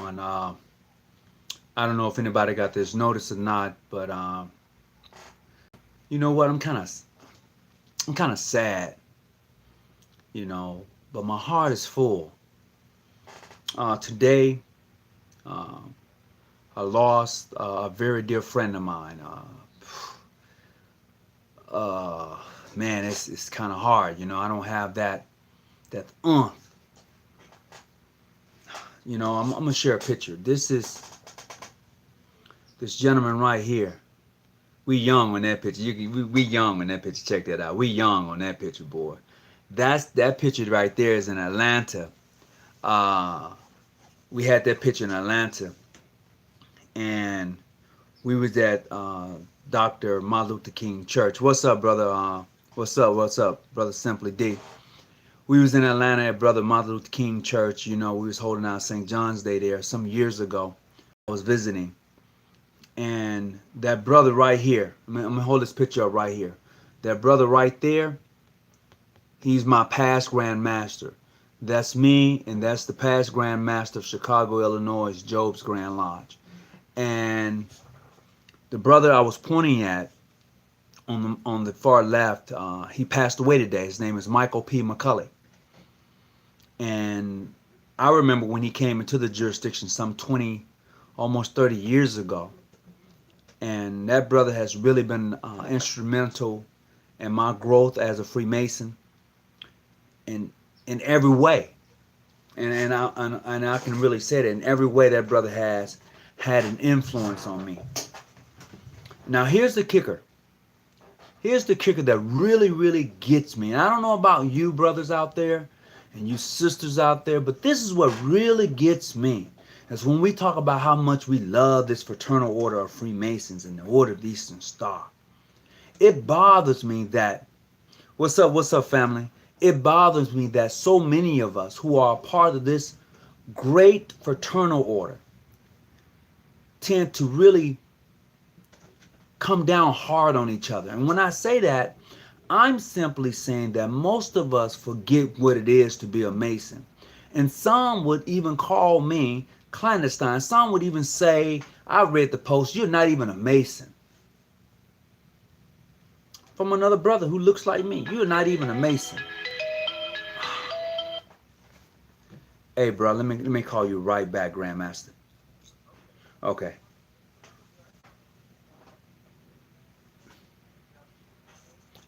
And I don't know if anybody got this notice or not, but you know what? I'm kind of sad, you know, but my heart is full. Today, uh, I lost a very dear friend of mine. Uh, Man, it's kind of hard, you know. I don't have that You know, I'm gonna share a picture. This is this gentleman right here. We young on that picture. We young on that picture. Check that out. We young on that picture, boy. That picture right there is in Atlanta. Uh, we had that picture in Atlanta, and we was at Dr. Martin Luther King Church. What's up, brother? What's up? What's up, brother? Simply D. We was in Atlanta at Brother Martin Luther King Church. You know, we was holding out St. John's Day there some years ago. I was visiting, and that brother right here. I'm gonna hold this picture up right here. That brother right there. He's my past Grand Master. That's me, and that's the past Grand Master of Chicago, Illinois, Job's Grand Lodge. And the brother I was pointing at on the far left, he passed away today. His name is Michael P. McCully. And I remember when he came into the jurisdiction some 20, almost 30 years ago. And that brother has really been instrumental in my growth as a Freemason in every way. And I can really say that in every way that brother has had an influence on me. Now here's the kicker. Here's the kicker that really, really gets me. And I don't know about you brothers out there and you sisters out there, but this is what really gets me. Is when we talk about how much we love this fraternal order of Freemasons and the Order of the Eastern Star. It bothers me that, what's up, family? It bothers me that so many of us who are a part of this great fraternal order tend to really come down hard on each other. And when I say that, I'm simply saying that most of us forget what it is to be a Mason. And some would even call me clandestine. Some would even say, I read the post, you're not even a Mason. From another brother who looks like me, you're not even a Mason. Hey, bro, let me call you right back, Grandmaster. Okay.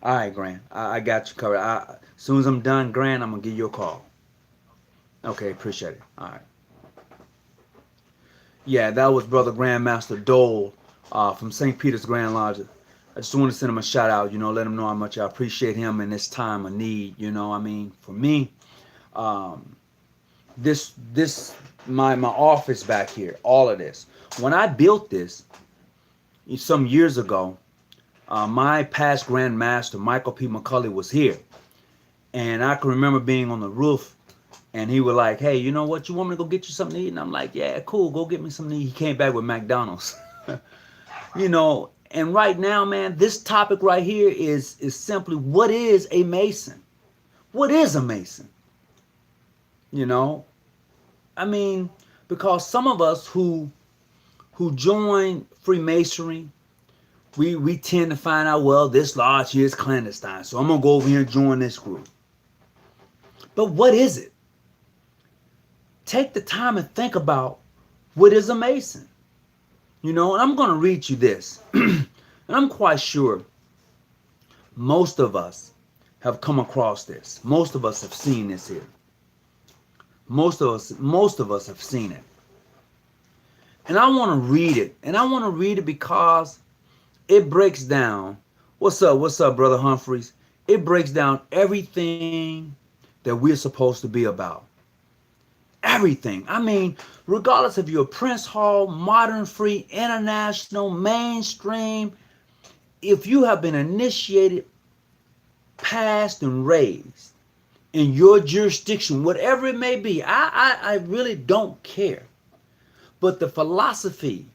All right, Grand. I got you covered. As soon as I'm done, Grand, I'm going to give you a call. Okay, appreciate it. All right. Yeah, that was Brother Grandmaster Dole from St. Peter's Grand Lodge. I just want to send him a shout out, you know, let him know how much I appreciate him in this time of need. You know, I mean, for me, um, my office back here, all of this. When I built this some years ago, my past Grand Master, Michael P. McCully, was here. And I can remember being on the roof, and he was like, hey, you know what, you want me to go get you something to eat? And I'm like, yeah, cool, go get me something to eat. He came back with McDonald's. You know, and right now, man, this topic right here is simply, what is a Mason? What is a Mason? You know, I mean, because some of us who join Freemasonry, we tend to find out, well, this lodge here is clandestine, so I'm going to go over here and join this group. But what is it? Take the time and think about what is a Mason. You know, and I'm going to read you this. And I'm quite sure most of us have come across this. Most of us have seen this here. Most of us have seen it. And I want to read it. And I want to read it because it breaks down. What's up, Brother Humphreys? It breaks down everything that we're supposed to be about. Everything. I mean, regardless if you're Prince Hall, Modern Free, International, Mainstream, if you have been initiated, passed, and raised in your jurisdiction, whatever it may be, I really don't care. But the philosophy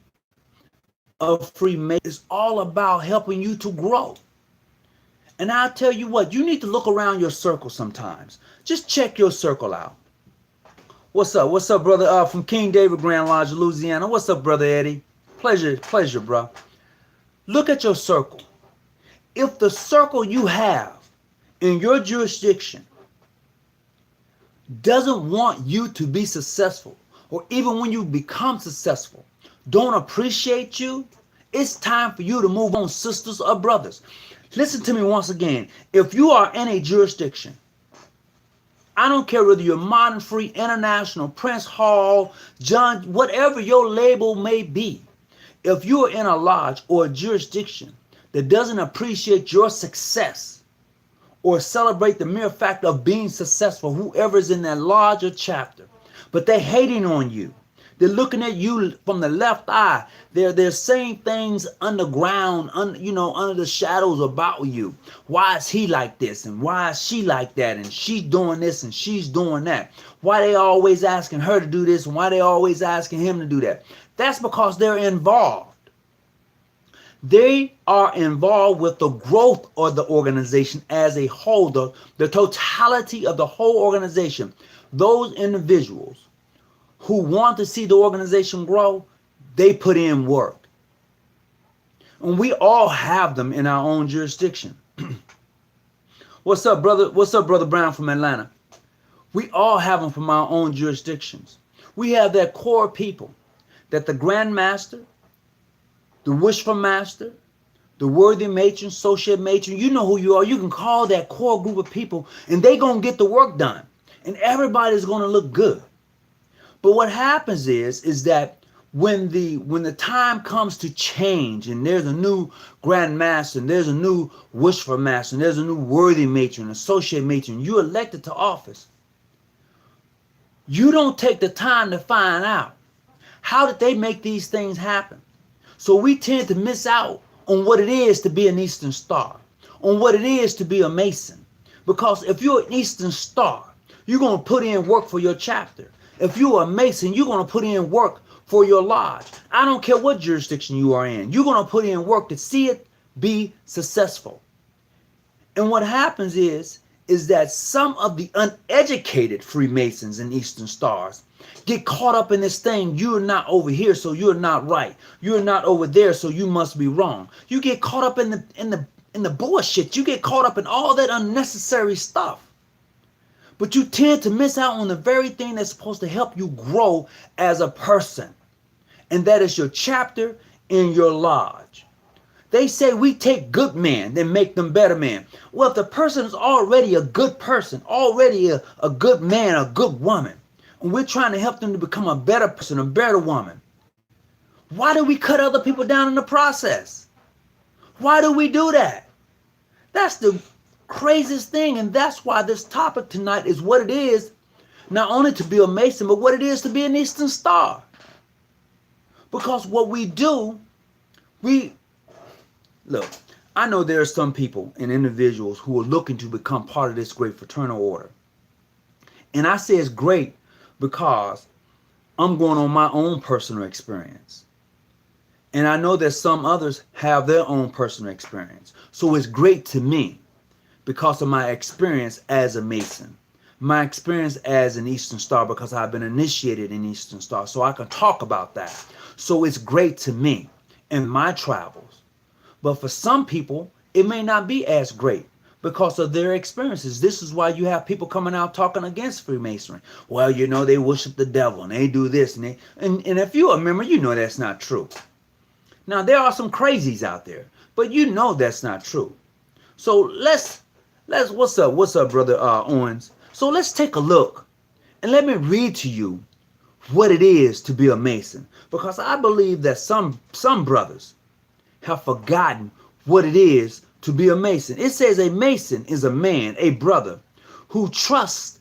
of Freemasonry is all about helping you to grow. And I'll tell you what, you need to look around your circle sometimes. Just check your circle out. What's up? What's up, brother? From King David Grand Lodge, Louisiana. What's up, brother Eddie? Pleasure, bro. Look at your circle. If the circle you have in your jurisdiction doesn't want you to be successful, or even when you become successful, don't appreciate you, it's time for you to move on, sisters or brothers. Listen to me once again. If you are in a jurisdiction, I don't care whether you're Modern Free, International, Prince Hall, John, whatever your label may be. If you're in a lodge or a jurisdiction that doesn't appreciate your success or celebrate the mere fact of being successful, whoever's in that lodge or chapter, but they're hating on you. They're looking at you from the left eye. They're saying things underground, under the shadows about you. Why is he like this? And why is she like that? And she's doing this and she's doing that. Why they always asking her to do this? And why they always asking him to do that? That's because they're involved. They are involved with the growth of the organization as a whole, the totality of the whole organization. Those individuals who want to see the organization grow, they put in work. And we all have them in our own jurisdiction. What's up, brother? What's up, brother Brown from Atlanta? We all have them from our own jurisdictions. We have that core people that the Grand Master, the Wishful Master, the Worthy Matron, Associate Matron, you know who you are. You can call that core group of people and they gonna get the work done. And everybody's gonna look good. But what happens is that when the time comes to change and there's a new Grand Master and there's a new Wishful Master and there's a new Worthy Matron, Associate Matron, you elected to office, you don't take the time to find out how did they make these things happen. So we tend to miss out on what it is to be an Eastern Star, on what it is to be a Mason. Because if you're an Eastern Star, you're going to put in work for your chapter. If you're a Mason, you're going to put in work for your lodge. I don't care what jurisdiction you are in. You're going to put in work to see it be successful. And what happens is that some of the uneducated Freemasons and Eastern Stars get caught up in this thing. You're not over here, so you're not right. You're not over there, so you must be wrong. You get caught up in the bullshit. You get caught up in all that unnecessary stuff. But you tend to miss out on the very thing that's supposed to help you grow as a person. And that is your chapter in your lodge. They say we take good men and make them better men. Well, if the person is already a good person, already a good man, a good woman, and we're trying to help them to become a better person, a better woman, why do we cut other people down in the process? Why do we do that? That's the craziest thing, and that's why this topic tonight is what it is, not only to be a Mason, but what it is to be an Eastern Star. Because what we do, look, I know there are some people and individuals who are looking to become part of this great fraternal order. And I say it's great because I'm going on my own personal experience. And I know that some others have their own personal experience. So it's great to me because of my experience as a Mason, my experience as an Eastern Star, because I've been initiated in Eastern Star, so I can talk about that. So it's great to me in my travels. But for some people, it may not be as great because of their experiences. This is why you have people coming out talking against Freemasonry. Well, they worship the devil and they do this and if you're a member, you know that's not true. Now, there are some crazies out there, but you know that's not true. So let's what's up, brother Owens? So let's take a look and let me read to you what it is to be a Mason, because I believe that some brothers have forgotten what it is to be a Mason. It says a Mason is a man, a brother, who trusts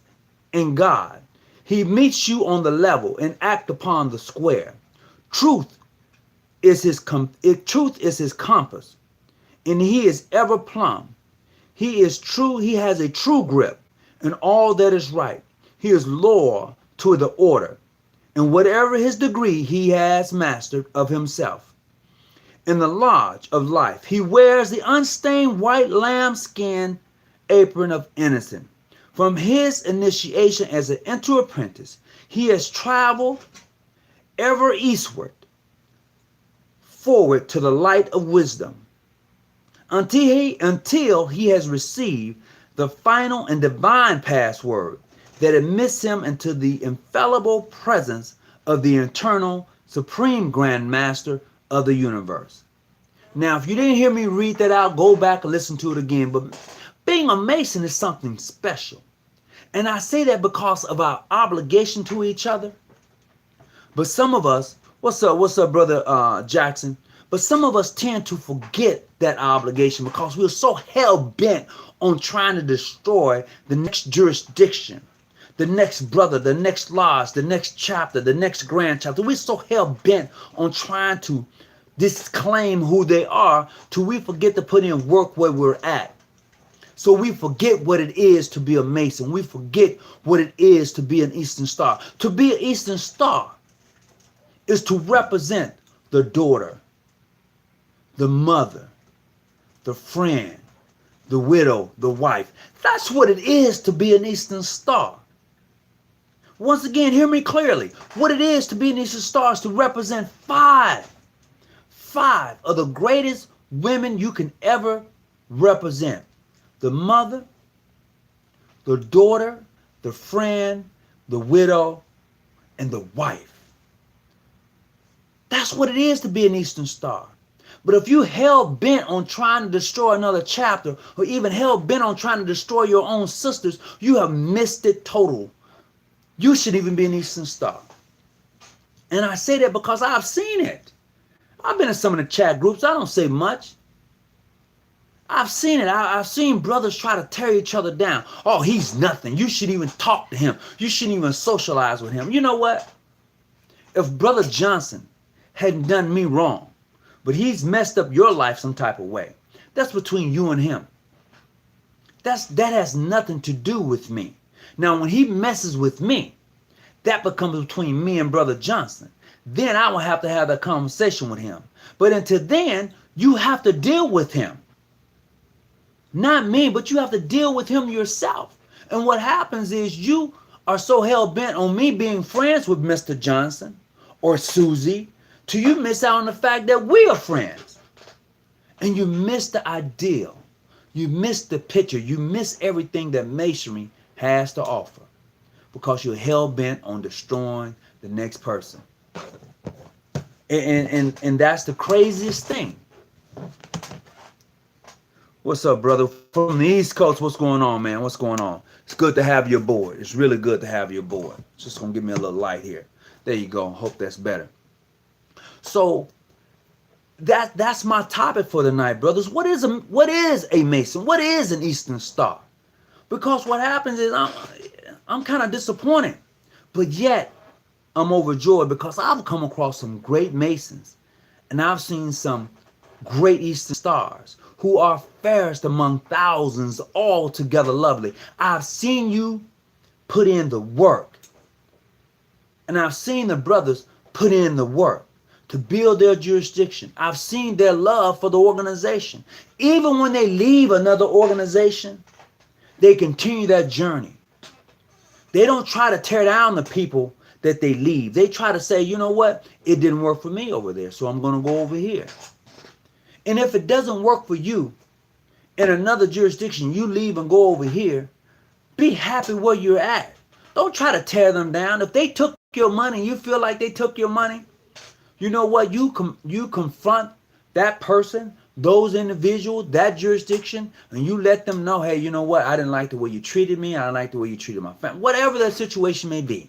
in God. He meets you on the level and act upon the square. Truth is his compass, and he is ever plumb. He is true. He has a true grip in all that is right. He is loyal to the order, and whatever his degree he has mastered of himself. In the lodge of life, he wears the unstained white lambskin apron of innocence. From his initiation as an enter apprentice, He has traveled ever eastward, forward to the light of wisdom, until he has received the final and divine password that admits him into the infallible presence of the eternal supreme Grand Master of the universe. Now, if you didn't hear me read that out, go back and listen to it again. But being a Mason is something special. And I say that because of our obligation to each other. But some of us, what's up, brother Jackson? But some of us tend to forget that obligation because we're so hell-bent on trying to destroy the next jurisdiction, the next brother, the next lodge, the next chapter, the next grand chapter. We're so hell-bent on trying to disclaim who they are till we forget to put in work where we're at. So we forget what it is to be a Mason. We forget what it is to be an Eastern Star. To be an Eastern Star is to represent the daughter, the mother, the friend, the widow, the wife. That's what it is to be an Eastern Star. Once again, hear me clearly. What it is to be an Eastern Star is to represent five of the greatest women you can ever represent. The mother, the daughter, the friend, the widow, and the wife. That's what it is to be an Eastern Star. But if you hell-bent on trying to destroy another chapter, or even hell-bent on trying to destroy your own sisters, you have missed it total. You should even be an Eastern Star. And I say that because I've seen it. I've been in some of the chat groups. I don't say much. I've seen it. I've seen brothers try to tear each other down. Oh, he's nothing. You shouldn't even talk to him. You shouldn't even socialize with him. You know what? If Brother Johnson hadn't done me wrong, but he's messed up your life some type of way, that's between you and him. That has nothing to do with me. Now, when he messes with me, that becomes between me and Brother Johnson. Then I will have to have that conversation with him. But until then, you have to deal with him. Not me, but you have to deal with him yourself. And what happens is you are so hell-bent on me being friends with Mr. Johnson or Susie till you miss out on the fact that we are friends. And you miss the ideal. You miss the picture. You miss everything that Masonry has to offer because you're hell-bent on destroying the next person. And that's the craziest thing. What's up, brother? From the East Coast, what's going on, man? What's going on? It's good to have you aboard. It's really good to have you aboard. Just gonna give me a little light here. There you go. Hope that's better. So that's my topic for tonight, brothers. What is a Mason? What is an Eastern Star? Because what happens is I'm kind of disappointed, but yet I'm overjoyed because I've come across some great Masons, and I've seen some great Eastern Stars who are fairest among thousands, altogether lovely. I've seen you put in the work. And I've seen the brothers put in the work to build their jurisdiction. I've seen their love for the organization. Even when they leave another organization, they continue that journey. They don't try to tear down the people that they leave. They try to say, you know what? It didn't work for me over there, so I'm going to go over here. And if it doesn't work for you in another jurisdiction, you leave and go over here, be happy where you're at. Don't try to tear them down. If they took your money, you feel like they took your money, you know what? You confront that person, those individuals, that jurisdiction, and you let them know, hey, you know what? I didn't like the way you treated me. I didn't like the way you treated my family. Whatever that situation may be.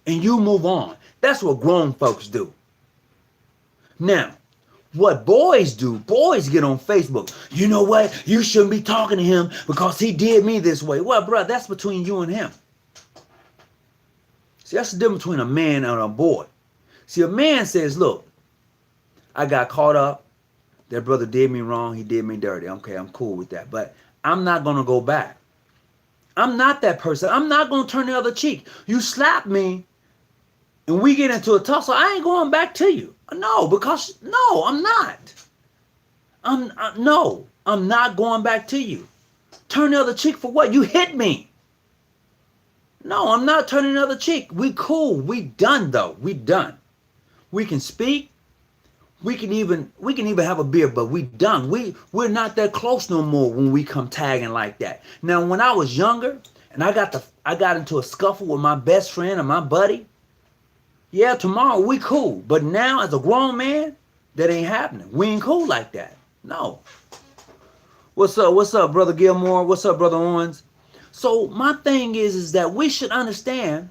And you move on. That's what grown folks do. Now, what boys do, boys get on Facebook. You know what? You shouldn't be talking to him because he did me this way. Well, bro, that's between you and him. See, that's the difference between a man and a boy. See, a man says, look, I got caught up. That brother did me wrong. He did me dirty. Okay, I'm cool with that. But I'm not going to go back. I'm not that person. I'm not going to turn the other cheek. You slap me and we get into a tussle, I ain't going back to you. No, because, no, I'm not. I'm not going back to you. Turn the other cheek for what? You hit me. No, I'm not turning another cheek. We cool. We done though. We done. We can speak. We can even have a beer, but we done. We're not that close no more when we come tagging like that. Now, when I was younger and I got into a scuffle with my best friend and my buddy, yeah, tomorrow we cool. But now as a grown man, that ain't happening. We ain't cool like that. No. What's up? What's up, Brother Gilmore? What's up, Brother Owens? So my thing is that we should understand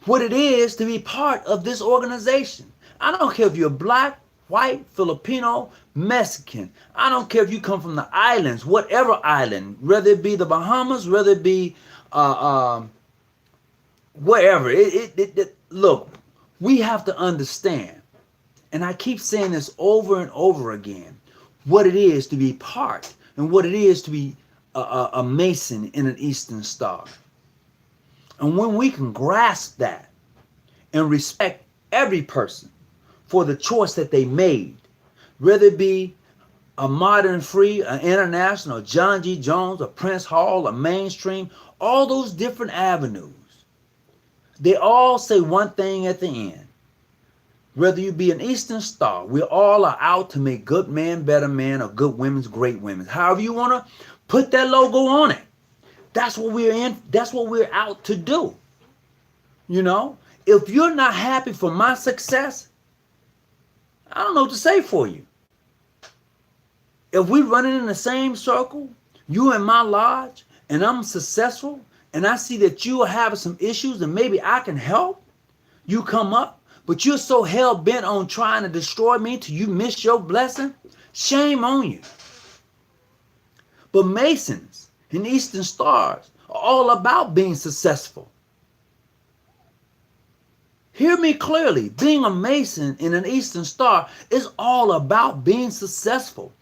what it is to be part of this organization. I don't care if you're black, white, Filipino, Mexican. I don't care if you come from the islands, whatever island, whether it be the Bahamas, whether it be wherever. Look, we have to understand, and I keep saying this over and over again, what it is to be part and what it is to be a Mason in an Eastern Star. And when we can grasp that and respect every person for the choice that they made, whether it be a modern free, an international, a John G. Jones, a Prince Hall, a mainstream, all those different avenues, they all say one thing at the end. Whether you be an Eastern Star, we all are out to make good men better men or good women's great women. However you want to put that logo on it. That's what we're in. That's what we're out to do. You know, if you're not happy for my success, I don't know what to say for you. If we're running in the same circle, you in my lodge, and I'm successful, and I see that you are having some issues and maybe I can help, you come up, but you're so hell-bent on trying to destroy me till you miss your blessing, shame on you. But Masons and Eastern Stars are all about being successful. Hear me clearly. Being a Mason in an Eastern Star is all about being successful.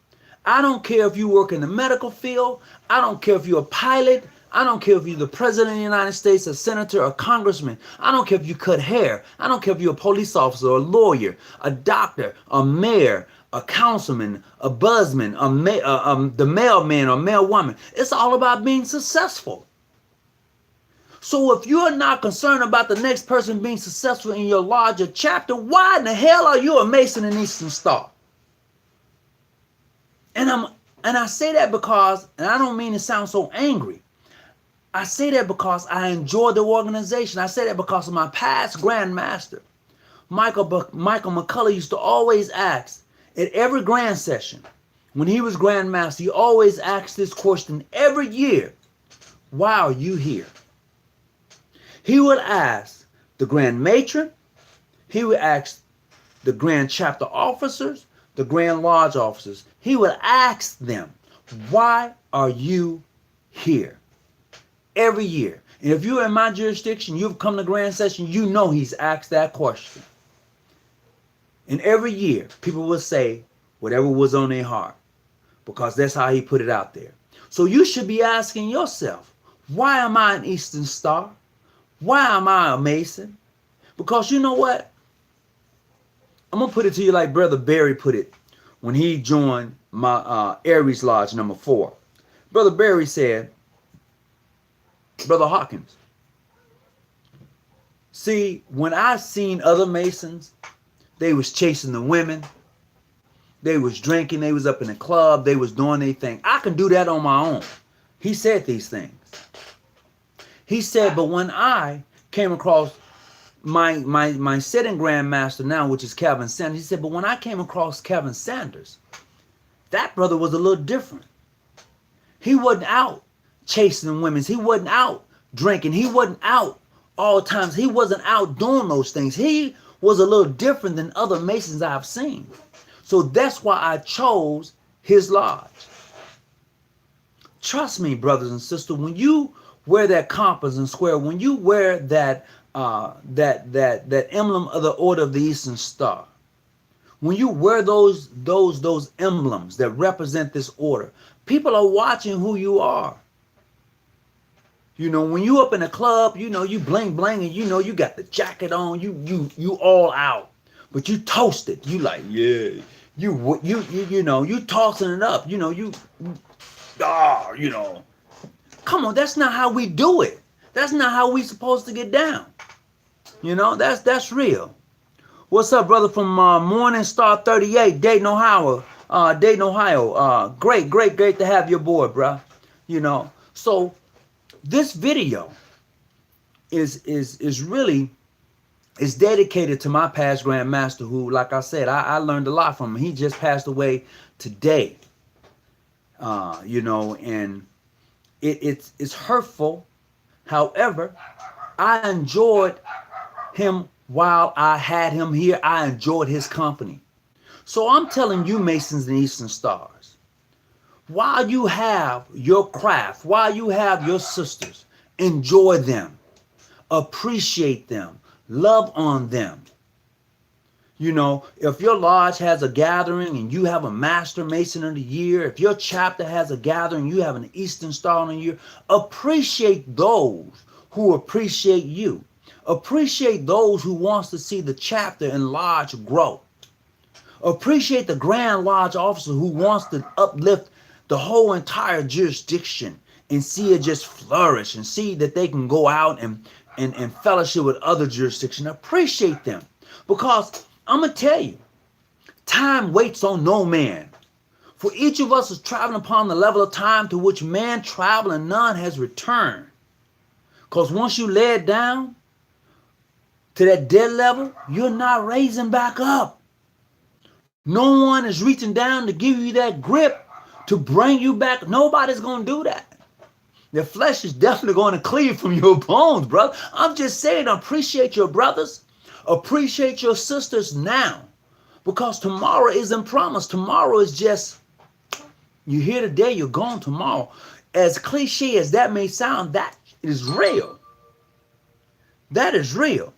I don't care if you work in the medical field. I don't care if you're a pilot. I don't care if you're the president of the United States, a senator, a congressman. I don't care if you cut hair. I don't care if you're a police officer, a lawyer, a doctor, a mayor, a councilman, a buzzman, the mailman or mailwoman. It's all about being successful. So if you're not concerned about the next person being successful in your larger chapter, why in the hell are you a Mason and Eastern Star? And I say that because, and I don't mean to sound so angry, I say that because I enjoy the organization. I say that because of my past Grand Master. Michael McCullough used to always ask at every Grand Session, when he was Grand Master, he always asked this question every year: why are you here? He would ask the Grand Matron, he would ask the Grand Chapter Officers, the Grand Lodge Officers. He would ask them, why are you here? Every year. And if you're in my jurisdiction, you've come to Grand Session, you know he's asked that question. And every year, people will say whatever was on their heart, because that's how he put it out there. So you should be asking yourself, why am I an Eastern Star? Why am I a Mason? Because you know what? I'm going to put it to you like Brother Barry put it when he joined my Aries Lodge number 4. Brother Barry said, Brother Hawkins, see, when I seen other Masons, they was chasing the women, they was drinking, they was up in the club, they was doing their thing. I can do that on my own. He said these things. He said, but when I came across my sitting Grand Master now, which is Kevin Sanders, he said, but when I came across Kevin Sanders, that brother was a little different. He wasn't out chasing women. He wasn't out drinking. He wasn't out all times. He wasn't out doing those things. He was a little different than other Masons I've seen. So that's why I chose his lodge. Trust me, brothers and sisters, when you wear that compass and square, when you wear that emblem of the Order of the Eastern Star, when you wear those emblems that represent this order, people are watching who you are. You know, when you up in a club, you know, you bling bling and you know you got the jacket on, you all out, but you toasted. You like, yeah, you know, you tossing it up. You know, you know. Come on, that's not how we do it. That's not how we supposed to get down. You know, that's real. What's up, brother from Morning Star 38, Dayton, Ohio? Dayton, Ohio. Great to have you aboard, bro. You know, so this video is really is dedicated to my past Grand Master, who, like I said, I learned a lot from him. He just passed away today. You know, and it's hurtful. However, I enjoyed him while I had him here. I enjoyed his company. So I'm telling you, Masons and Eastern Stars, while you have your craft, while you have your sisters, enjoy them, appreciate them, love on them. You know, if your lodge has a gathering and you have a Master Mason of the Year, if your chapter has a gathering, you have an Eastern Star of the Year, appreciate those who appreciate you. Appreciate those who wants to see the chapter and lodge grow. Appreciate the Grand Lodge officer who wants to uplift the whole entire jurisdiction and see it just flourish and see that they can go out and fellowship with other jurisdictions. Appreciate them, because I'm going to tell you, time waits on no man. For each of us is traveling upon the level of time to which man traveled and none has returned. Because once you lay it down to that dead level, you're not raising back up. No one is reaching down to give you that grip to bring you back. Nobody's going to do that. The flesh is definitely going to cleave from your bones, brother. I'm just saying, appreciate your brothers. Appreciate your sisters now. Because tomorrow isn't promised. Tomorrow is just, you're here today, you're gone tomorrow. As cliche as that may sound, that is real. That is real.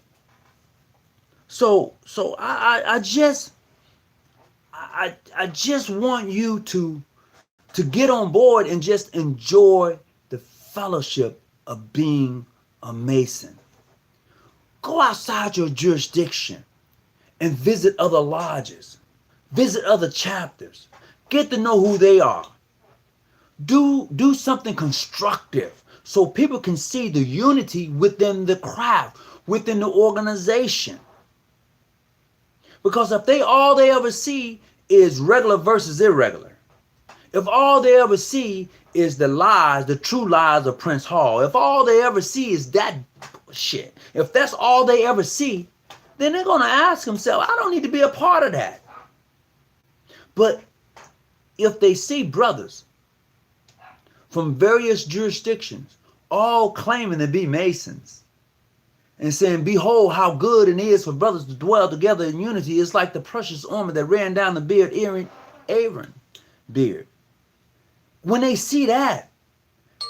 So I just want you to get on board and just enjoy the fellowship of being a Mason. Go outside your jurisdiction and visit other lodges. Visit other chapters. Get to know who they are. Do something constructive so people can see the unity within the craft, within the organization. Because if all they ever see is regular versus irregular, if all they ever see is the lies, the true lies of Prince Hall, if all they ever see is that shit, if that's all they ever see, then they're going to ask themselves, I don't need to be a part of that. But if they see brothers from various jurisdictions all claiming to be Masons and saying, behold how good it is for brothers to dwell together in unity, it's like the precious ointment that ran down the beard, Aaron beard. When they see that,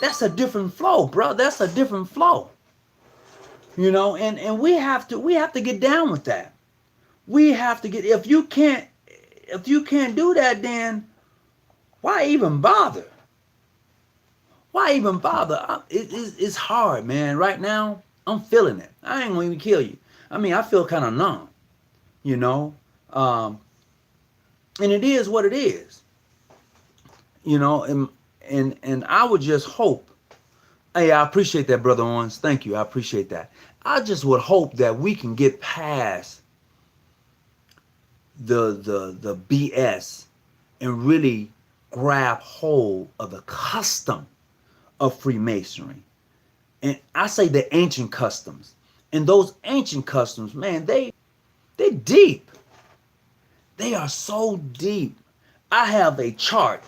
that's a different flow, bro. That's a different flow. You know, and we have to get down with that. We have to get, if you can't do that, then why even bother? Why even bother? It's hard, man. Right now, I'm feeling it. I ain't gonna even kill you. I mean, I feel kind of numb, you know. And it is what it is. You know, and I would just hope, hey, I appreciate that, Brother Owens. Thank you. I appreciate that. I just would hope that we can get past the BS and really grab hold of the custom of Freemasonry. And I say the ancient customs. And those ancient customs, man, they're deep. They are so deep. I have a chart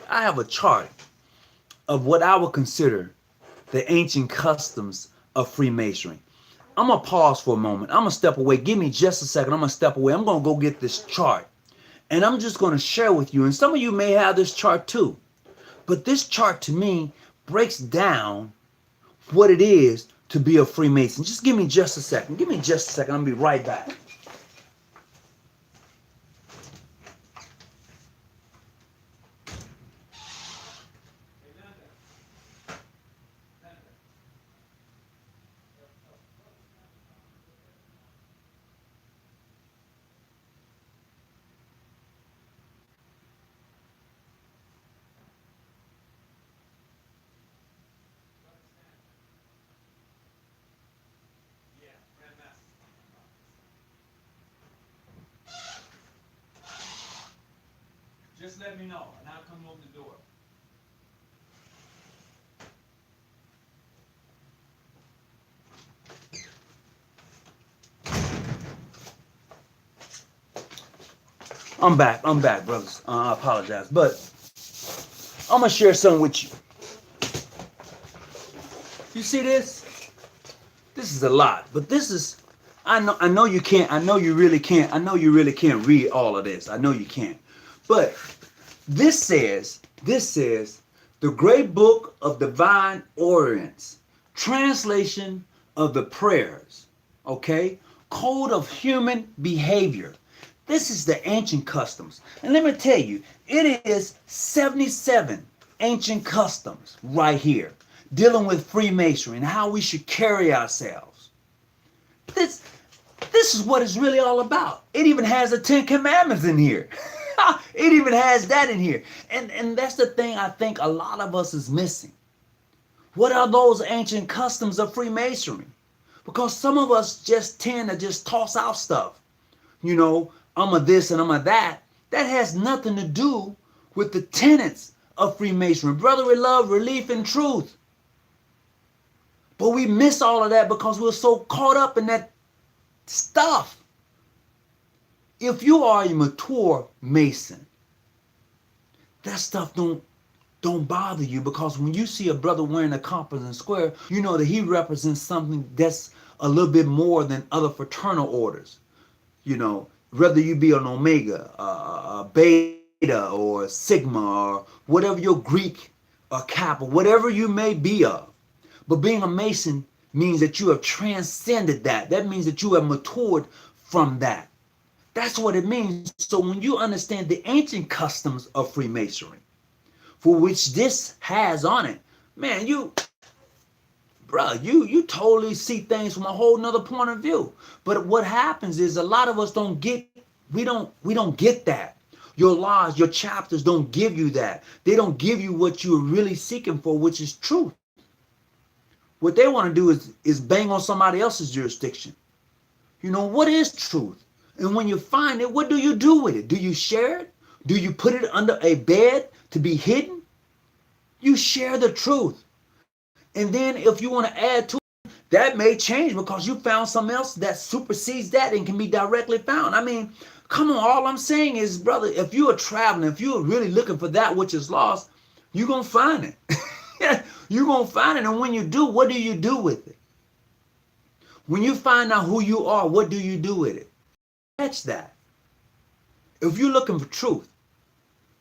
of what I would consider the ancient customs of Freemasonry. I'm going to pause for a moment. I'm going to step away. Give me just a second. I'm going to step away. I'm going to go get this chart. And I'm just going to share with you. And some of you may have this chart too. But this chart to me breaks down what it is to be a Freemason. Just give me just a second. Give me just a second. I'm going to be right back. just let me know, and I'll come over the door. I'm back, brothers. I apologize, but I'm gonna share something with you. You see this? This is a lot, but this is. I know you can't. I know you really can't. I know you really can't read all of this. I know you can't. But this says the Great Book of Divine Orients, translation of the prayers. Okay, code of human behavior. This is the ancient customs. And let me tell you, it is 77 ancient customs right here dealing with Freemasonry and how we should carry ourselves. This is what it's really all about. It even has the 10 Commandments in here. It even has that in here. And that's the thing I think a lot of us is missing. What are those ancient customs of Freemasonry? Because some of us just tend to just toss out stuff. You know, I'm a this and I'm a that. That has nothing to do with the tenets of Freemasonry. Brotherly love, relief, and truth. But we miss all of that because we're so caught up in that stuff. If you are a mature Mason, that stuff don't bother you, because when you see a brother wearing a compass and square, you know that he represents something that's a little bit more than other fraternal orders. You know, whether you be an Omega, a Beta, or a Sigma, or whatever your Greek or Kappa, whatever you may be of. But being a Mason means that you have transcended that. That means that you have matured from that. That's what it means. So when you understand the ancient customs of Freemasonry, for which this has on it, man, you totally see things from a whole nother point of view. But what happens is a lot of us don't get that. Your laws, your chapters don't give you that. They don't give you what you're really seeking for, which is truth. What they want to do is bang on somebody else's jurisdiction. You know, what is truth? And when you find it, what do you do with it? Do you share it? Do you put it under a bed to be hidden? You share the truth. And then if you want to add to it, that may change because you found something else that supersedes that and can be directly found. I mean, come on, all I'm saying is, brother, if you are traveling, if you are really looking for that which is lost, you're going to find it. You're going to find it. And when you do, what do you do with it? When you find out who you are, what do you do with it? Catch that. If you're looking for truth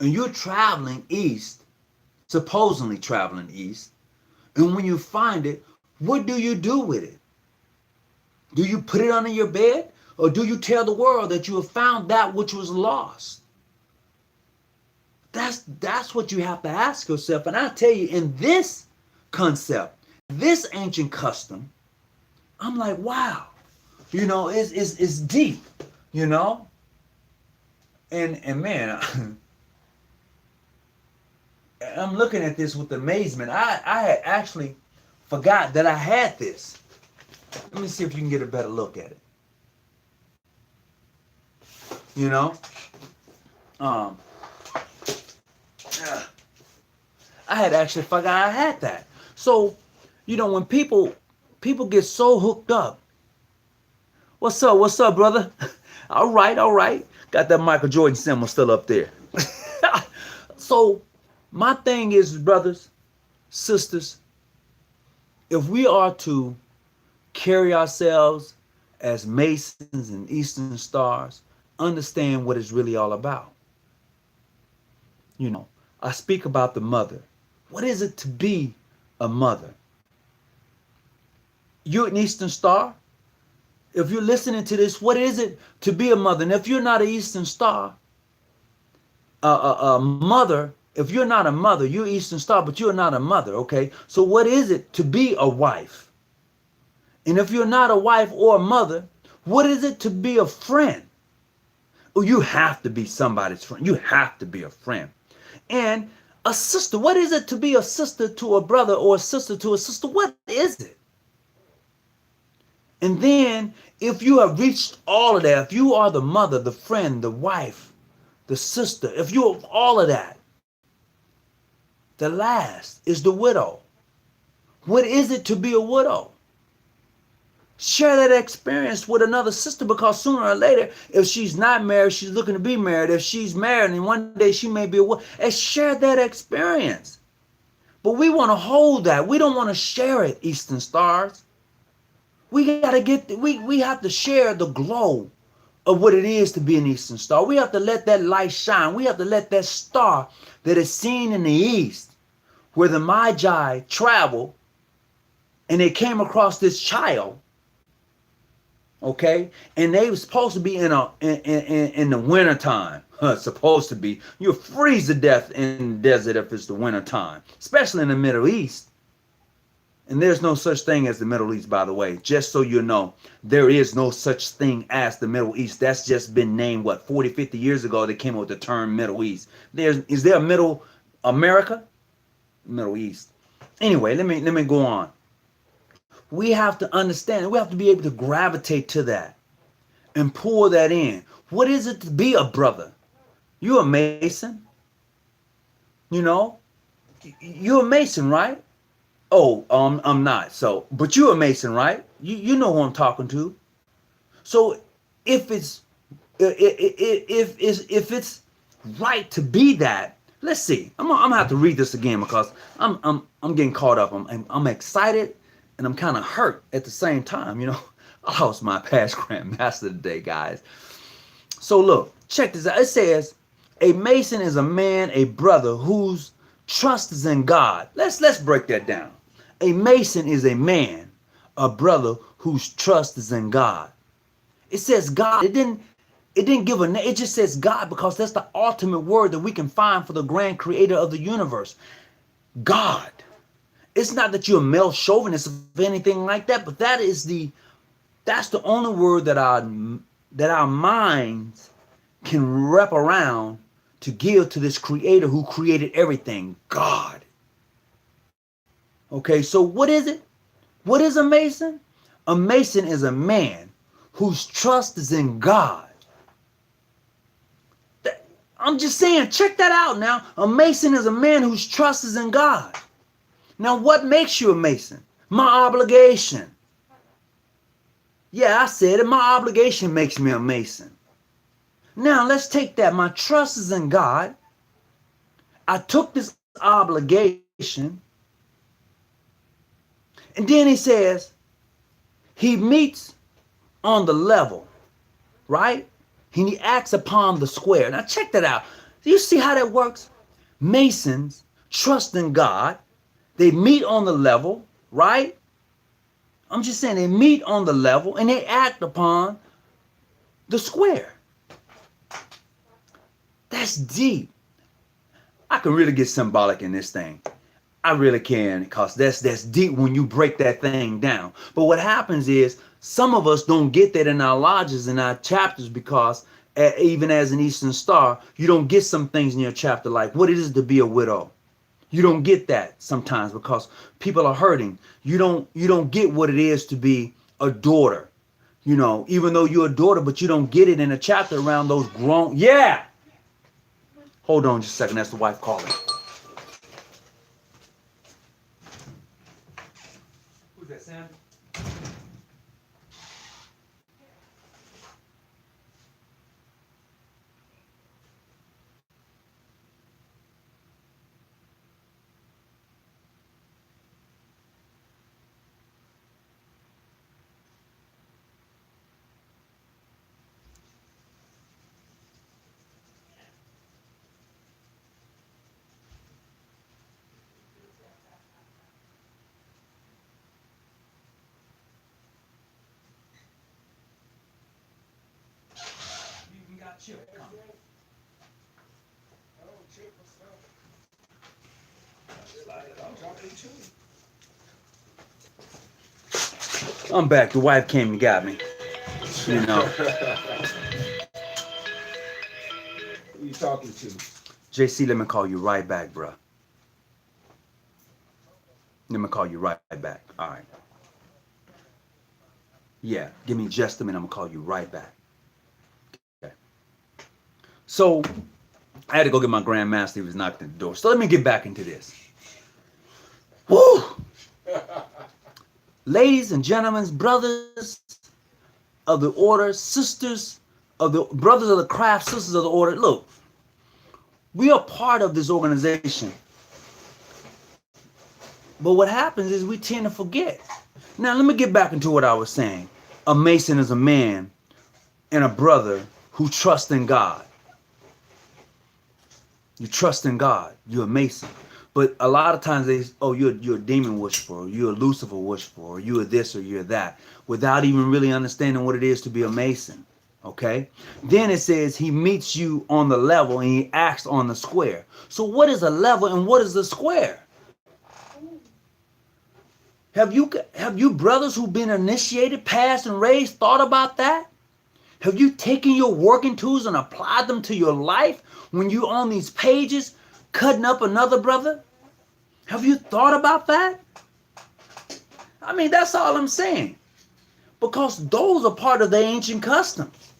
and you're traveling east, supposedly traveling east, and when you find it, what do you do with it? Do you put it under your bed, or do you tell the world that you have found that which was lost? That's what you have to ask yourself. And I tell you, in this concept, this ancient custom, I'm like, wow, you know, it's deep, you know, and man, I'm looking at this with amazement. I had actually forgot that I had this. Let me see if you can get a better look at it. You know, I had actually forgot I had that. So, you know, when people get so hooked up. What's up, brother? All right. Got that Michael Jordan symbol still up there. So, my thing is, brothers, sisters, if we are to carry ourselves as Masons and Eastern Stars, understand what it's really all about. You know, I speak about the mother. What is it to be a mother? You're an Eastern Star. If you're listening to this, what is it to be a mother? And if you're not an Eastern Star, a mother, if you're not a mother, you're Eastern Star, but you're not a mother, okay? So what is it to be a wife? And if you're not a wife or a mother, what is it to be a friend? Oh, you have to be somebody's friend. You have to be a friend. And a sister, what is it to be a sister to a brother or a sister to a sister? What is it? And then if you have reached all of that, if you are the mother, the friend, the wife, the sister, if you're all of that, the last is the widow. What is it to be a widow? Share that experience with another sister, because sooner or later, if she's not married, she's looking to be married. If she's married and one day she may be a widow, and share that experience. But we want to hold that. We don't want to share it, Eastern Stars. We got to we have to share the glow of what it is to be an Eastern Star. We have to let that light shine. We have to let that star that is seen in the East, where the Magi traveled and they came across this child, okay, and they were supposed to be in the winter time. Supposed to be. You'll freeze to death in the desert if it's the winter time, especially in the Middle East. And there's no such thing as the Middle East, by the way. Just so you know, there is no such thing as the Middle East. That's just been named, what, 40, 50 years ago they came up with the term Middle East. Is there a Middle America? Middle East. Anyway, let me go on. We have to understand, we have to be able to gravitate to that and pull that in. What is it to be a brother? You're a Mason. You know? You're a Mason, right? Oh, I'm not. So, but you're a Mason, right? You know who I'm talking to. So, if it's right to be that, let's see. I'm gonna have to read this again, because I'm getting caught up. I'm excited and I'm kind of hurt at the same time. You know, I lost my past grandmaster today, guys. So look, check this out. It says, a Mason is a man, a brother whose trust is in God. Let's break that down. A Mason is a man, a brother whose trust is in God. It says God. It didn't give a name. It just says God, because that's the ultimate word that we can find for the grand creator of the universe. God. It's not that you're a male chauvinist or anything like that, but that's the only word that our minds can wrap around to give to this creator who created everything, God. Okay, so what is it? What is a Mason? A Mason is a man whose trust is in God. I'm just saying, check that out now. A Mason is a man whose trust is in God. Now, what makes you a Mason? My obligation. Yeah, I said it. My obligation makes me a Mason. Now, let's take that. My trust is in God. I took this obligation. And then he says, he meets on the level, right? And he acts upon the square. Now check that out. Do you see how that works? Masons trust in God. They meet on the level, right? I'm just saying, they meet on the level and they act upon the square. That's deep. I can really get symbolic in this thing. I really can, because that's deep when you break that thing down. But what happens is, some of us don't get that in our lodges, in our chapters, because even as an Eastern Star, you don't get some things in your chapter like what it is to be a widow. You don't get that sometimes because people are hurting. You don't get what it is to be a daughter. You know, even though you're a daughter, but you don't get it in a chapter around those grown. Yeah. Hold on just a second. That's the wife calling. Who's that, Sam? Chip coming. Oh, Chip, what's up? I'm back. The wife came and got me. You know. Who you talking to? JC, let me call you right back, bro. Let me call you right back. All right. Yeah, give me just a minute. I'm going to call you right back. Okay. So, I had to go get my grandmaster. He was knocking at the door. So let me get back into this. Woo! Ladies and gentlemen, brothers of the order, sisters of the brothers of the craft, sisters of the order. Look, we are part of this organization. But what happens is we tend to forget. Now, let me get back into what I was saying. A Mason is a man and a brother who trusts in God. You trust in God. You're a Mason. But a lot of times they, oh, you're a demon worshiper, or you're a Lucifer worshiper, or you're this or you're that, without even really understanding what it is to be a Mason. Okay? Then it says he meets you on the level and he acts on the square. So what is a level and what is the square? Have you brothers who've been initiated, passed, and raised thought about that? Have you taken your working tools and applied them to your life when you're on these pages cutting up another brother? Have you thought about that? I mean, that's all I'm saying. Because those are part of the ancient customs.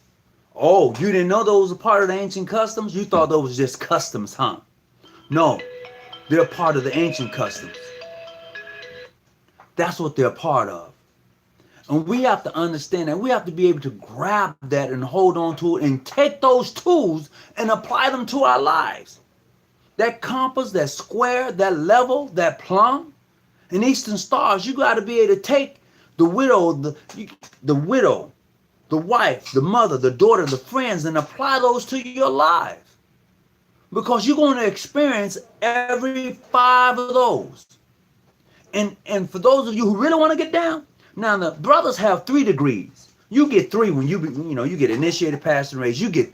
Oh, you didn't know those were part of the ancient customs? You thought those was just customs, huh? No, they're part of the ancient customs. That's what they're part of. And we have to understand that. We have to be able to grab that and hold on to it and take those tools and apply them to our lives. That compass, that square, that level, that plumb, and Eastern Stars, you got to be able to take the widow, the wife, the mother, the daughter, the friends, and apply those to your life. Because you're going to experience every 5 of those. And for those of you who really want to get down, now the brothers have 3 degrees. You get 3 when you get initiated, passed, and raised. You get,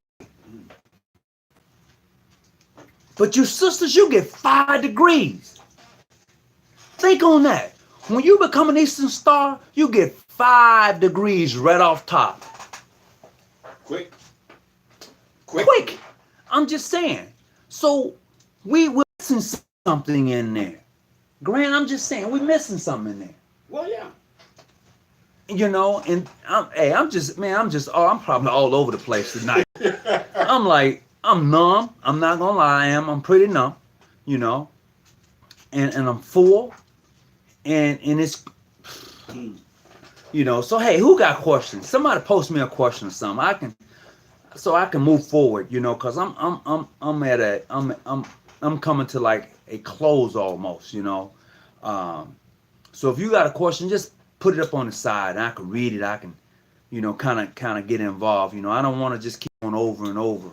but you sisters, you get 5 degrees. Think on that. When you become an Eastern Star, you get 5 degrees right off top. Quick. I'm just saying. So we're missing something in there. Grant, I'm just saying, we're missing something in there. Well, yeah. You know, and I'm probably all over the place tonight. I'm numb. I'm not gonna lie, I'm pretty numb, you know. And I'm full. And it's, you know, so hey, who got questions? Somebody post me a question or something. I can move forward, you know, because I'm coming to like a close almost, you know. So if you got a question, just put it up on the side and I can read it. I can, you know, kind of get involved. You know, I don't want to just keep on over and over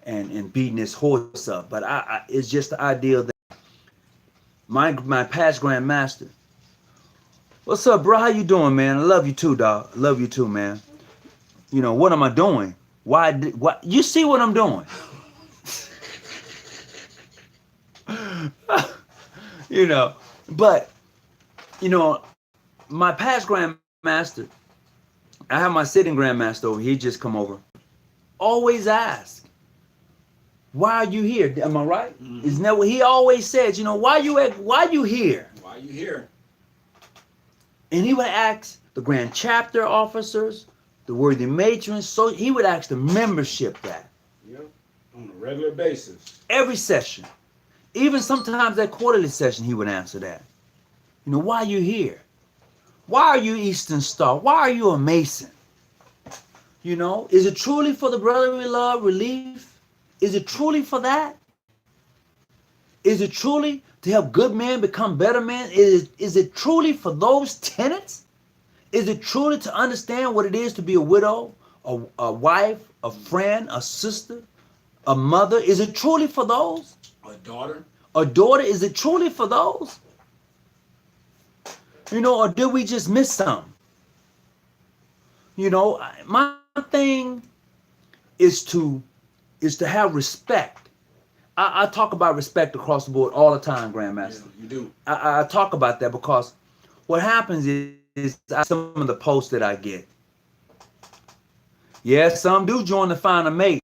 and beating this horse up. But it's just the idea that my past grandmaster. What's up, bro? How you doing, man? I love you too, dog. I love you too, man. You know, what am I doing? Why you see what I'm doing? You know, but you know, my past grandmaster, I have my sitting grandmaster over. He just come over. Always ask, why are you here? Am I right? Mm-hmm. Isn't that what he always says? You know, why you here? Why you here? And he would ask the grand chapter officers, the worthy matrons. So he would ask the membership that. Yep, on a regular basis. Every session. Even sometimes that quarterly session, he would answer that. You know, why are you here? Why are you Eastern Star? Why are you a Mason? You know, is it truly for the brotherly love, relief? Is it truly for that? Is it truly to help good men become better men? Is it truly for those tenets? Is it truly to understand what it is to be a widow, a wife, a friend, a sister, a mother? Is it truly for those? A daughter? A daughter, is it truly for those? You know, or did we just miss some? You know, my thing is to have respect. I talk about respect across the board all the time, Grandmaster. Yeah, you do. I talk about that because what happens is some of the posts that I get. Yeah, some do join to find a mate.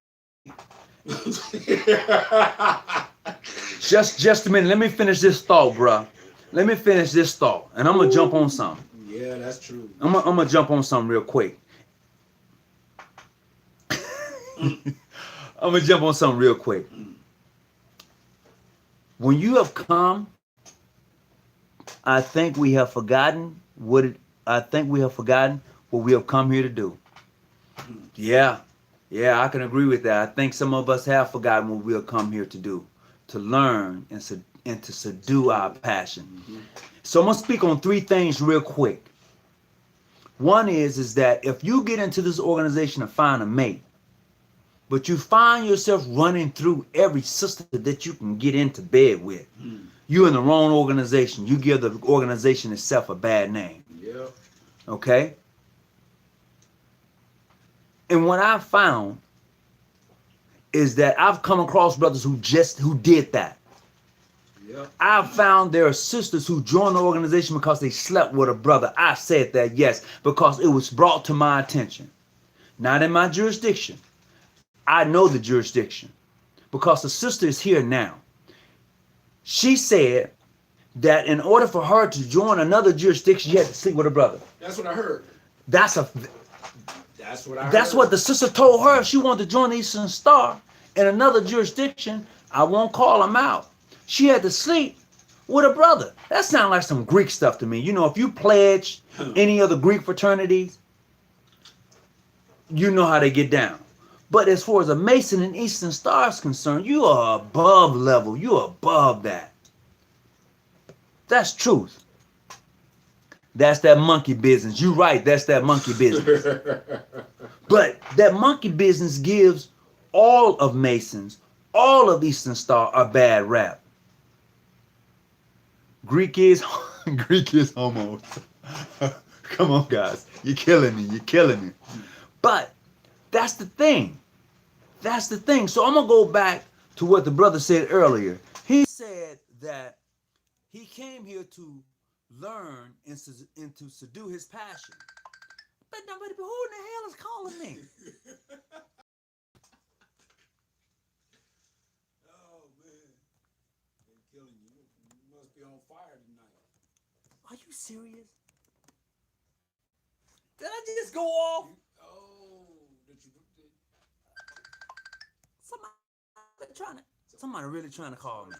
Just a minute. Let me finish this thought, bruh. Let me finish this thought, and I'm gonna jump on something. Yeah, that's true. I'm gonna jump on something real quick. I'm gonna jump on something real quick. When you have come, I think we have forgotten I think we have forgotten what we have come here to do. Yeah, yeah, I can agree with that. I think some of us have forgotten what we have come here to do, to learn and to subdue our passion. So I'm gonna speak on three things real quick. One is that if you get into this organization to find a mate, but you find yourself running through every sister that you can get into bed with, you're in the wrong organization. You give the organization itself a bad name. Yep. Okay? And what I found is that I've come across brothers who did that. Yep. I've found there are sisters who joined the organization because they slept with a brother. I said that, yes, because it was brought to my attention. Not in my jurisdiction. I know the jurisdiction because the sister is here now. She said that in order for her to join another jurisdiction, she had to sleep with a brother. That's what I heard. That's what I heard. That's what the sister told her if she wanted to join the Eastern Star in another jurisdiction. I won't call him out. She had to sleep with a brother. That sounds like some Greek stuff to me. You know, if you pledge any of the Greek fraternities, you know how they get down. But as far as a Mason and Eastern Star is concerned, you are above level. You are above that. That's truth. That's that monkey business. You're right. That's that monkey business. But that monkey business gives all of Masons, all of Eastern Star a bad rap. Greek is homos. Come on, guys. You're killing me. You're killing me. But that's the thing. That's the thing. So I'm going to go back to what the brother said earlier. He said that he came here to learn and to subdue his passion. But nobody, who in the hell is calling me? Oh, man. They're killing you. You must be on fire tonight. Are you serious? Did I just go off? Somebody really trying to call me.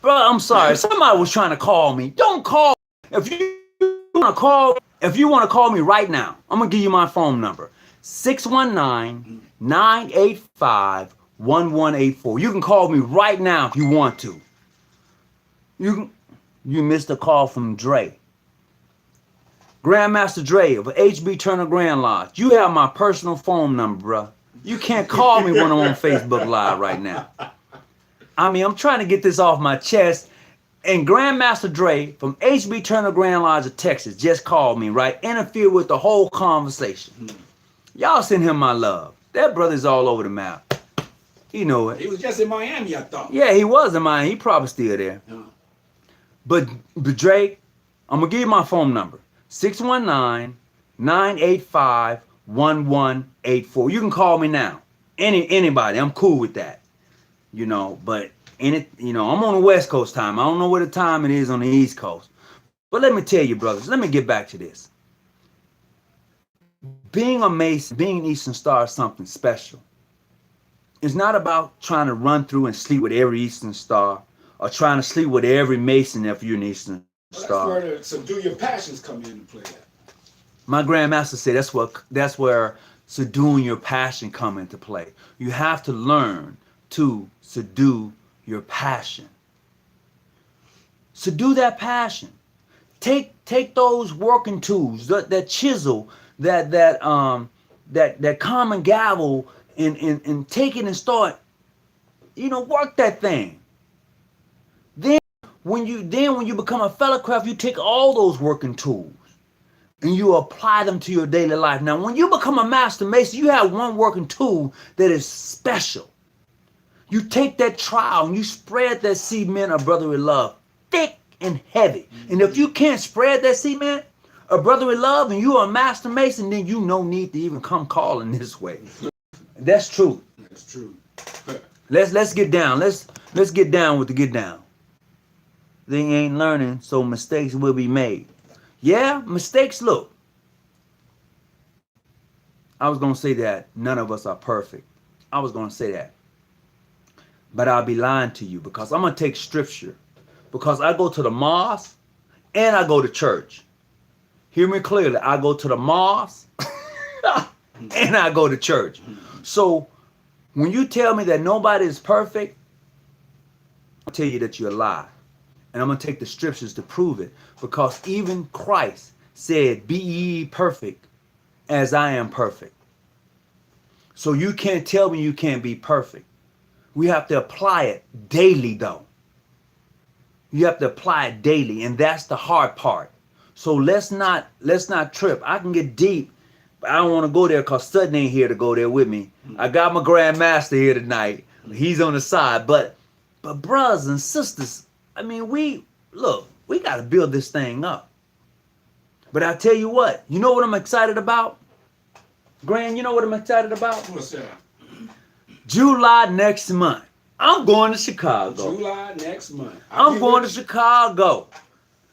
Bro, I'm sorry. Somebody was trying to call me. Don't call. If you want to call me right now, I'm going to give you my phone number. 619-985-1184. You can call me right now if you want to. You missed a call from Dre. Grandmaster Dre of HB Turner Grand Lodge. You have my personal phone number, bro. You can't call me when I'm on Facebook Live right now. I mean, I'm trying to get this off my chest. And Grandmaster Dre from HB Turner Grand Lodge of Texas just called me, right? Interfered with the whole conversation. Y'all send him my love. That brother's all over the map. You know it. He was just in Miami, I thought. Yeah, he was in Miami. He probably still there. But Dre, I'm going to give you my phone number. 619-985-1184. You can call me now. Anybody. I'm cool with that. You know, but I'm on the West Coast time. I don't know what the time it is on the East Coast. But let me tell you, brothers, let me get back to this. Being a Mason, being an Eastern Star is something special. It's not about trying to run through and sleep with every Eastern Star or trying to sleep with every Mason if you're an Eastern Star. That's where the subdue your passions come into play at. My grandmaster said that's where subduing your passion come into play. You have to learn to subdue your passion. Subdue that passion. Take those working tools, that chisel, that common gavel, and take it and start, work that thing. Then when you become a fellow craft, you take all those working tools and you apply them to your daily life. Now, when you become a master mason, you have one working tool that is special. You take that trowel and you spread that cement of brotherly love thick and heavy. And if you can't spread that cement of brotherly love and you are a master mason, then you no need to even come calling this way. That's true. That's true. Let's get down. Let's get down with the get down. They ain't learning, so mistakes will be made. Yeah, mistakes. Look, I was going to say that none of us are perfect. I was going to say that. but I'll be lying to you because I'm going to take scripture. Because I go to the mosque and I go to church. Hear me clearly. I go to the mosque and I go to church. So when you tell me that nobody is perfect, I'll tell you that you're a lie. And I'm going to take the scriptures to prove it. Because even Christ said, be ye perfect as I am perfect. So you can't tell me you can't be perfect. We have to apply it daily though. You have to apply it daily, and that's the hard part. So let's not trip. I can get deep, but I don't want to go there because Sutton ain't here to go there with me. I got my grandmaster here tonight. He's on the side. But brothers and sisters, I mean, we got to build this thing up. But I tell you what, you know what I'm excited about? Grand, you know what I'm excited about? What's that? July next month. I'm going to Chicago. July next month. I'm going to Chicago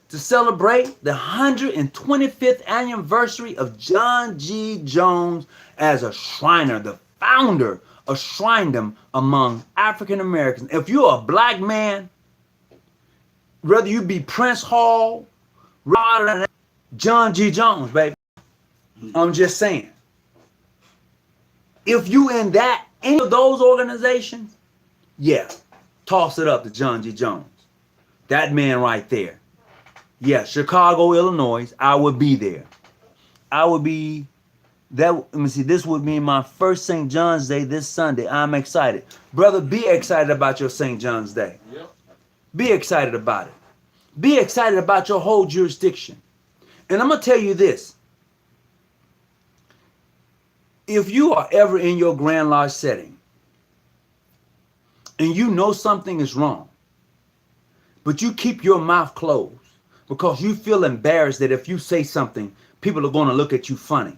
to celebrate the 125th anniversary of John G. Jones as a Shriner, the founder of Shrindom among African Americans. If you're a black man, whether you be Prince Hall, John G. Jones, baby. I'm just saying. If you in any of those organizations, yeah, toss it up to John G. Jones. That man right there. Yeah, Chicago, Illinois, I would be there. I would be, let me see, this would be my first St. John's Day this Sunday. I'm excited. Brother, be excited about your St. John's Day. Yep. Be excited about it. Be excited about your whole jurisdiction. And I'm going to tell you this. If you are ever in your Grand Lodge setting, and you know something is wrong, but you keep your mouth closed because you feel embarrassed that if you say something, people are going to look at you funny,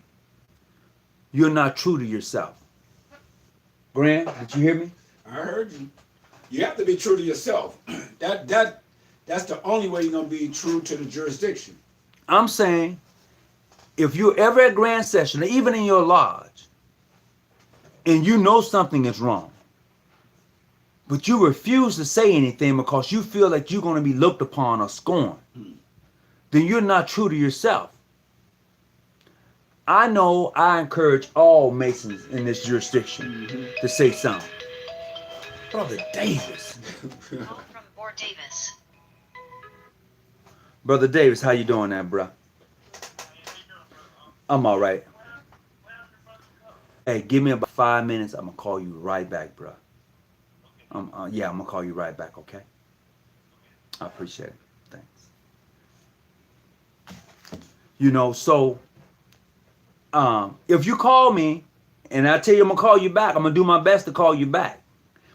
you're not true to yourself. Grant, did you hear me? I heard you. You have to be true to yourself. That's the only way you're going to be true to the jurisdiction. I'm saying, if you're ever at Grand Session, or even in your lodge, and you know something is wrong, but you refuse to say anything because you feel like you're going to be looked upon or scorned, then you're not true to yourself. I know I encourage all Masons in this jurisdiction to say something. Brother Davis. Call from Fort Davis. Brother Davis, how you doing there, bro? I'm all right. Hey, give me about 5 minutes. I'm going to call you right back, bro. Yeah, I'm going to call you right back, okay? I appreciate it. Thanks. You know, so if you call me and I tell you I'm going to call you back, I'm going to do my best to call you back.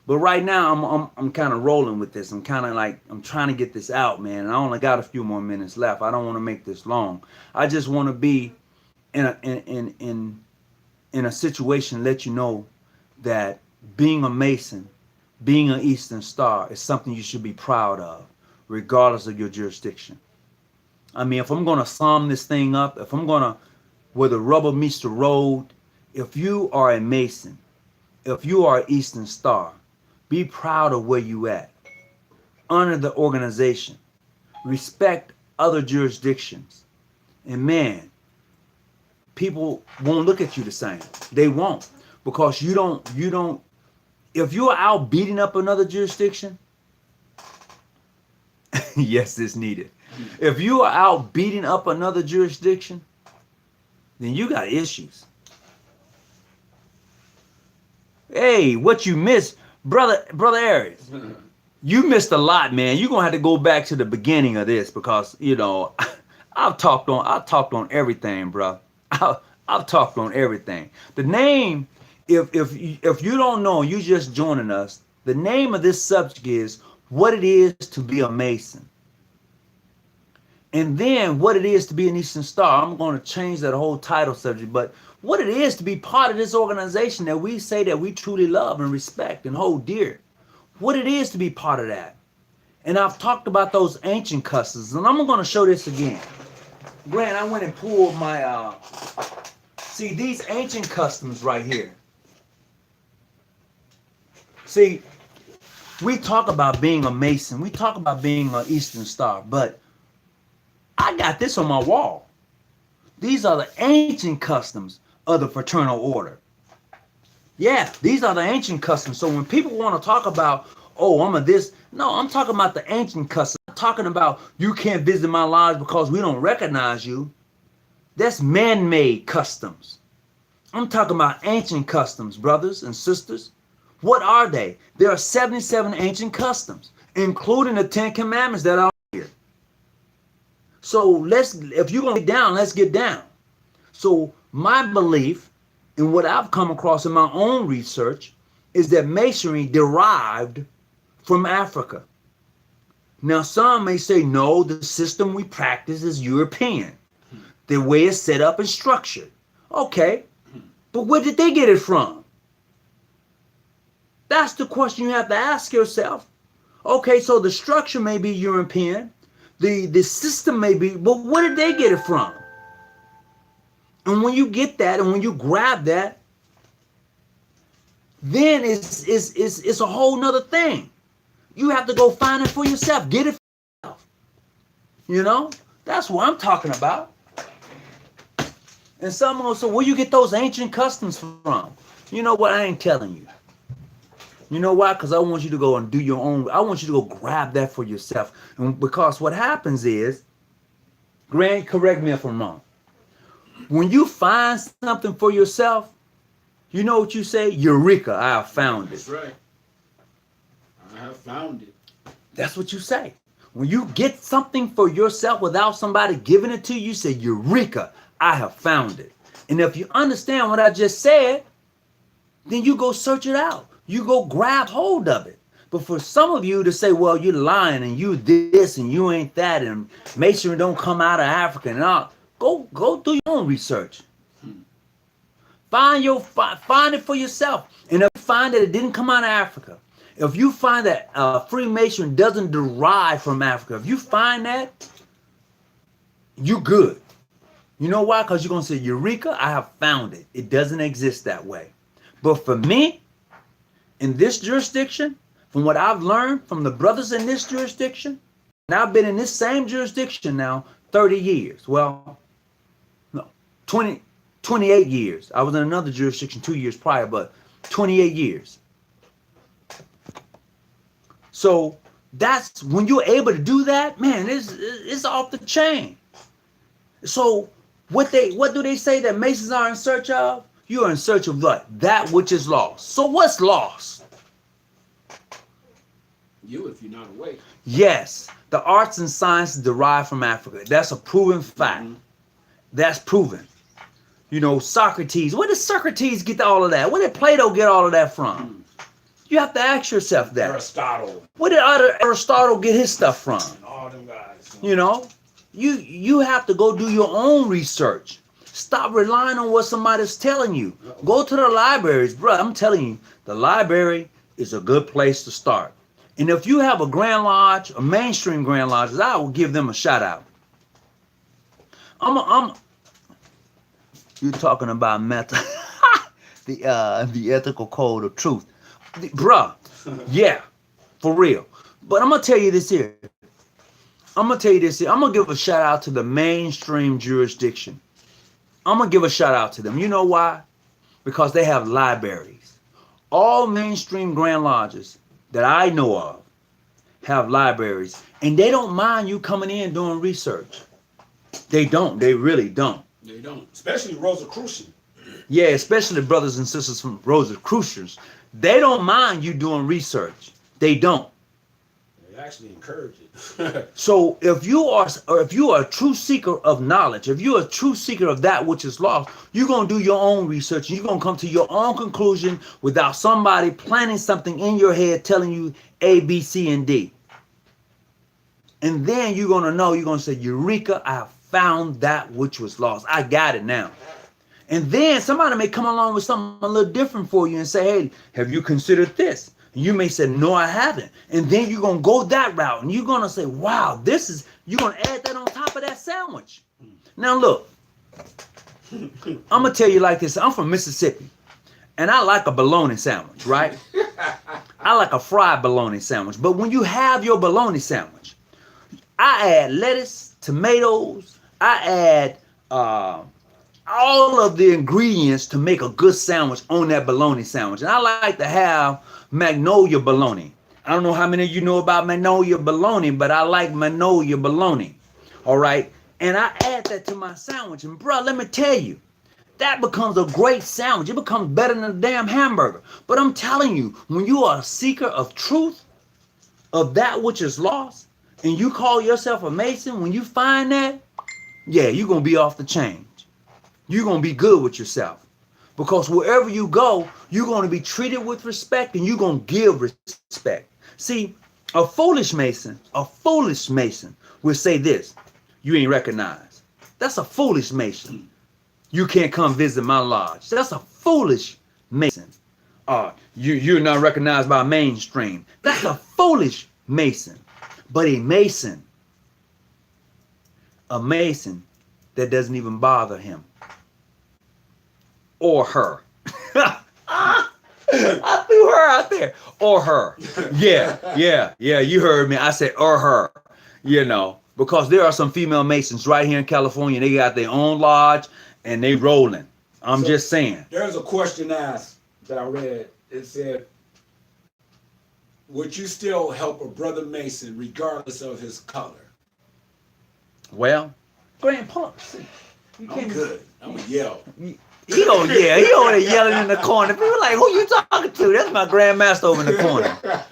But right now, I'm kind of rolling with this. I'm kind of like, I'm trying to get this out, man. And I only got a few more minutes left. I don't want to make this long. I just want to be in a situation, let you know that being a Mason, being an Eastern Star is something you should be proud of, regardless of your jurisdiction. I mean, if I'm going to sum this thing up, if I'm going to, where the rubber meets the road, if you are a Mason, if you are an Eastern Star, be proud of where you at. Honor the organization. Respect other jurisdictions. And man, people won't look at you the same. They won't. Because you don't, if you're out beating up another jurisdiction, yes, it's needed. If you are out beating up another jurisdiction, then you got issues. Hey, what you missed, brother Aries, you missed a lot, man. You're gonna have to go back to the beginning of this because you know I've talked on everything, bro. I've talked on everything. The name, if you don't know, you just joining us. The name of this subject is what it is to be a Mason. And then what it is to be an Eastern Star. I'm going to change that whole title subject, but what it is to be part of this organization that we say that we truly love and respect and hold dear. What it is to be part of that. And I've talked about those ancient customs, and I'm going to show this again. Grant, I went and pulled my, see these ancient customs right here. See, We talk about being a Mason. We talk about being an Eastern Star. But I got this on my wall. These are the ancient customs of the fraternal order. Yeah, these are the ancient customs. So when people want to talk about, oh, I'm a this, no, I'm talking about the ancient customs. I'm talking about you can't visit my lodge because we don't recognize you. That's man-made customs. I'm talking about ancient customs, brothers and sisters. What are they? There are 77 ancient customs, including the 10 commandments that are here. So if you're going to get down, let's get down. So my belief and what I've come across in my own research is that Masonry derived from Africa. Now, some may say, no, the system we practice is European. The way it's set up and structured. Okay, but where did they get it from? That's the question you have to ask yourself. Okay, so the structure may be European. The system may be, but where did they get it from? And when you get that and when you grab that, then it's a whole nother thing. You have to go find it for yourself. Get it for yourself. You know? That's what I'm talking about. And some also, where you get those ancient customs from? You know what? I ain't telling you. You know why? Because I want you to go and do your own. I want you to go grab that for yourself. And because what happens is, Grant, correct me if I'm wrong. When you find something for yourself, you know what you say? Eureka, I have found it. That's right. I have found it. That's what you say. When you get something for yourself without somebody giving it to you, you say, Eureka, I have found it. And if you understand what I just said, then you go search it out. You go grab hold of it. But for some of you to say, well, you're lying and you this and you ain't that and Masonry don't come out of Africa and all, go do your own research. Find it for yourself. And if you find that it didn't come out of Africa, if you find that Freemason doesn't derive from Africa, if you find that, you good. You know why? Because you're going to say, Eureka, I have found it. It doesn't exist that way. But for me, in this jurisdiction, from what I've learned from the brothers in this jurisdiction, and I've been in this same jurisdiction now 30 years. Well, no, 28 years. I was in another jurisdiction 2 years prior, but 28 years. So that's when you're able to do that, man, it's off the chain. So what do they say that Masons are in search of? You are in search of what? That which is lost. So what's lost? You, if you're not awake. Yes, the arts and sciences derive from Africa. That's a proven fact. Mm-hmm. That's proven. You know, Socrates. Where did Socrates get all of that? Where did Plato get all of that from? Mm-hmm. You have to ask yourself that. Aristotle. Where did Aristotle get his stuff from? And all them guys. You know, you have to go do your own research. Stop relying on what somebody's telling you. Go to the libraries, bro. I'm telling you, the library is a good place to start. And if you have a Grand Lodge, a mainstream Grand Lodge, I will give them a shout out. You're talking about meta, the ethical code of truth, bruh. Yeah, for real. But I'm gonna tell you this here. I'm gonna give a shout out to the mainstream jurisdiction. I'm going to give a shout out to them. You know why? Because they have libraries. All mainstream Grand Lodges that I know of have libraries. And they don't mind you coming in doing research. They don't. They really don't. They don't. Especially Rosicrucian. Yeah, especially brothers and sisters from Rosicrucians. They don't mind you doing research. They don't. They actually encourage it. So if you are a true seeker of knowledge, if you're a true seeker of that which is lost, you're going to do your own research. You're going to come to your own conclusion without somebody planting something in your head telling you A, B, C, and D. And then you're going to know, you're going to say, Eureka, I have found that which was lost. I got it now. And then somebody may come along with something a little different for you and say, hey, have you considered this? You may say, no, I haven't. And then you're going to go that route. And you're going to say, wow, you're going to add that on top of that sandwich. Now, look, I'm going to tell you like this. I'm from Mississippi. And I like a bologna sandwich, right? I like a fried bologna sandwich. But when you have your bologna sandwich, I add lettuce, tomatoes, I add all of the ingredients to make a good sandwich on that bologna sandwich. And I like to have magnolia bologna. I don't know how many of you know about magnolia bologna, but I like magnolia bologna. All right. And I add that to my sandwich. And bro, let me tell you, that becomes a great sandwich. It becomes better than a damn hamburger. But I'm telling you, when you are a seeker of truth, of that which is lost, and you call yourself a Mason, when you find that, yeah, you're going to be off the chain. You're going to be good with yourself. Because wherever you go, you're going to be treated with respect and you're going to give respect. See, a foolish Mason will say this: you ain't recognized. That's a foolish Mason. You can't come visit my lodge. That's a foolish Mason. You're not recognized by mainstream. That's a foolish Mason. But a Mason that doesn't even bother him or her. I threw her out there. Or her. Yeah, you heard me. I said or her, because there are some female Masons right here in California. They got their own lodge and they rolling. I'm just saying. There's a question asked that I read. It said, would you still help a brother Mason regardless of his color? Well, go ahead and pull up. I'm good. I'm going to yell. He over there yelling in the corner. People like, who you talking to? That's my grandmaster over in the corner.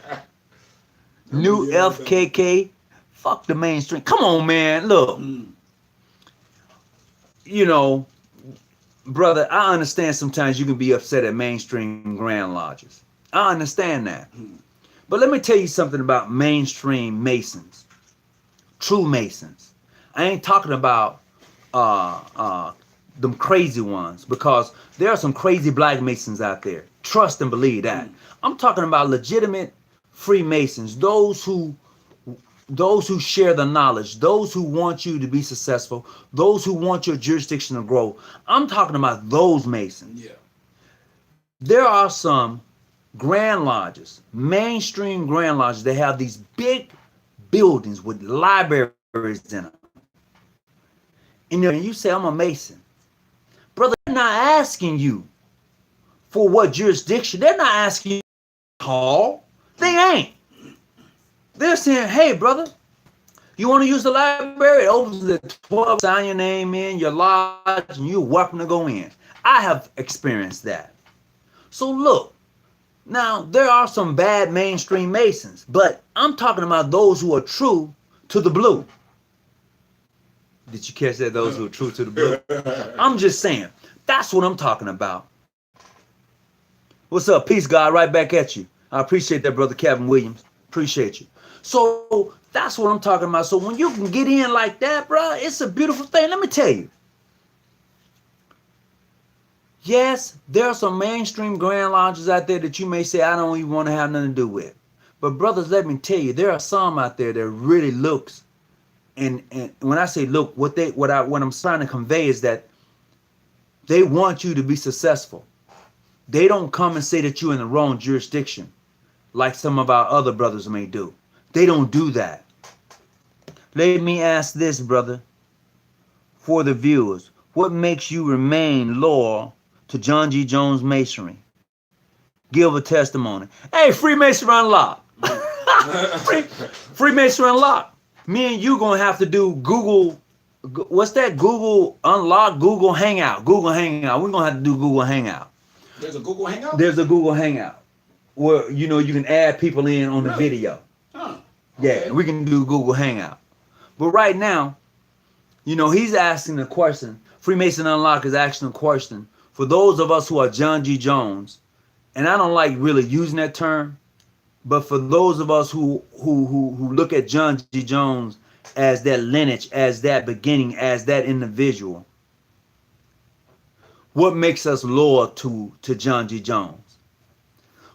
New FKK. Fuck the mainstream. Come on, man. Look. Brother, I understand sometimes you can be upset at mainstream Grand Lodges. I understand that. But let me tell you something about mainstream Masons. True Masons. I ain't talking about them crazy ones, because there are some crazy black Masons out there. Trust and believe that. I'm talking about legitimate Freemasons, those who share the knowledge, those who want you to be successful, those who want your jurisdiction to grow. I'm talking about those Masons. Yeah. There are some Grand Lodges, mainstream Grand Lodges, they have these big buildings with libraries in them. And you say, I'm a Mason. Brother, they're not asking you for what jurisdiction. They're not asking you hall. They ain't. They're saying, hey, brother, you want to use the library? It opens at 12, sign your name in, your lodge, and you're welcome to go in. I have experienced that. So look, now there are some bad mainstream Masons, but I'm talking about those who are true to the blue. Did you catch that? Those who are true to the blue? I'm just saying, that's what I'm talking about. What's up? Peace, God, right back at you. I appreciate that, Brother Kevin Williams. Appreciate you. So that's what I'm talking about. So when you can get in like that, bro, it's a beautiful thing. Let me tell you. Yes, there are some mainstream Grand Lodges out there that you may say I don't even want to have nothing to do with. But brothers, let me tell you, there are some out there that really looks, and when I say look, what I'm trying to convey is that they want you to be successful. They don't come and say that you're in the wrong jurisdiction like some of our other brothers may do. They don't do that. Let me ask this, brother, for the viewers. What makes you remain loyal to John G. Jones Masonry? Give a testimony. Hey, Freemasonry Unlocked. Freemasonry Unlocked. Me and you gonna have to do Google. What's that? Google Unlock, Google Hangout. Google Hangout. We're gonna have to do Google Hangout. There's a Google Hangout? There's a Google Hangout where you can add people in on the video. Huh. Yeah, we can do Google Hangout. But right now, he's asking the question. Freemason Unlock is asking a question for those of us who are John G. Jones, and I don't like really using that term, but for those of us who look at John G. Jones as that lineage, as that beginning, as that individual, what makes us loyal to John G. Jones?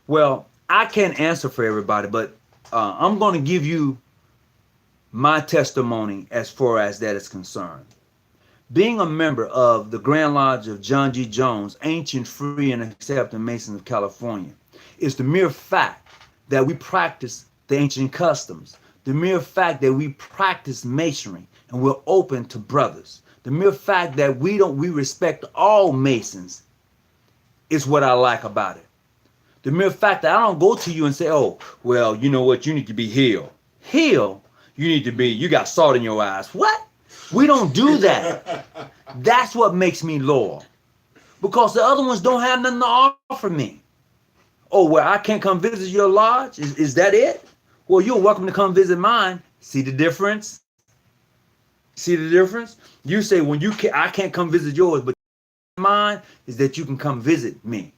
Well, I can't answer for everybody, but I'm going to give you my testimony as far as that is concerned. Being a member of the Grand Lodge of John G. Jones, Ancient, Free, and Accepting Masons of California, is the mere fact that we practice the ancient customs, the mere fact that we practice masonry and we're open to brothers, the mere fact that we respect all Masons is what I like about it. The mere fact that I don't go to you and say, oh, well, you know what, you need to be healed. Healed? You got salt in your eyes. What? We don't do that. That's what makes me loyal. Because the other ones don't have nothing to offer me. Oh, well, I can't come visit your lodge? Is that it? Well, you're welcome to come visit mine. See the difference? See the difference? You say, when I can't come visit yours, but mine is that you can come visit me.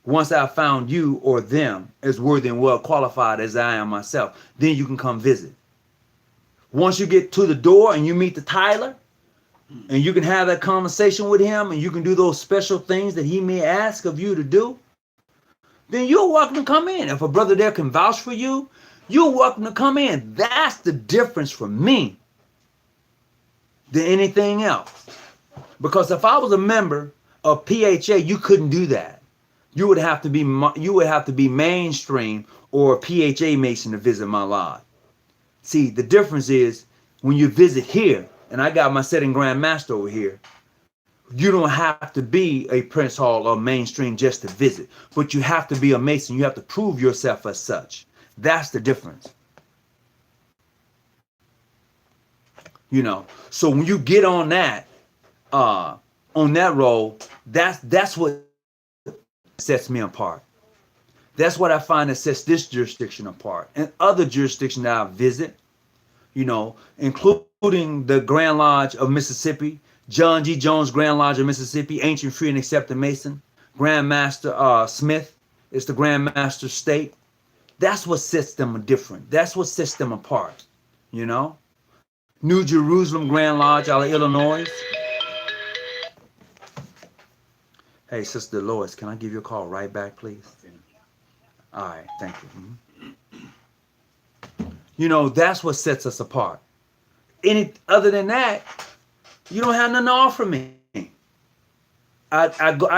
Once I found you or them as worthy and well qualified as I am myself, then you can come visit. Once you get to the door and you meet the Tyler, and you can have that conversation with him, and you can do those special things that he may ask of you to do, then you're welcome to come in. If a brother there can vouch for you, you're welcome to come in. That's the difference for me than anything else. Because if I was a member of PHA, you couldn't do that. You would have to be mainstream or a PHA Mason to visit my lodge. See, the difference is when you visit here, and I got my setting Grand Master over here, you don't have to be a Prince Hall or mainstream just to visit, but you have to be a Mason. You have to prove yourself as such. That's the difference. You know, so when you get on that role, that's what sets me apart. That's what I find that sets this jurisdiction apart. And other jurisdictions that I visit, you know, including the Grand Lodge of Mississippi, John G. Jones Grand Lodge of Mississippi, Ancient Free and Accepted Mason, Grand Master Smith is the Grand Master State. That's what sets them different. That's what sets them apart, you know. New Jerusalem Grand Lodge out of Illinois. Hey, Sister Lois, can I give you a call right back, please? All right, thank you. You know, that's what sets us apart. Other than that, you don't have nothing to offer me. I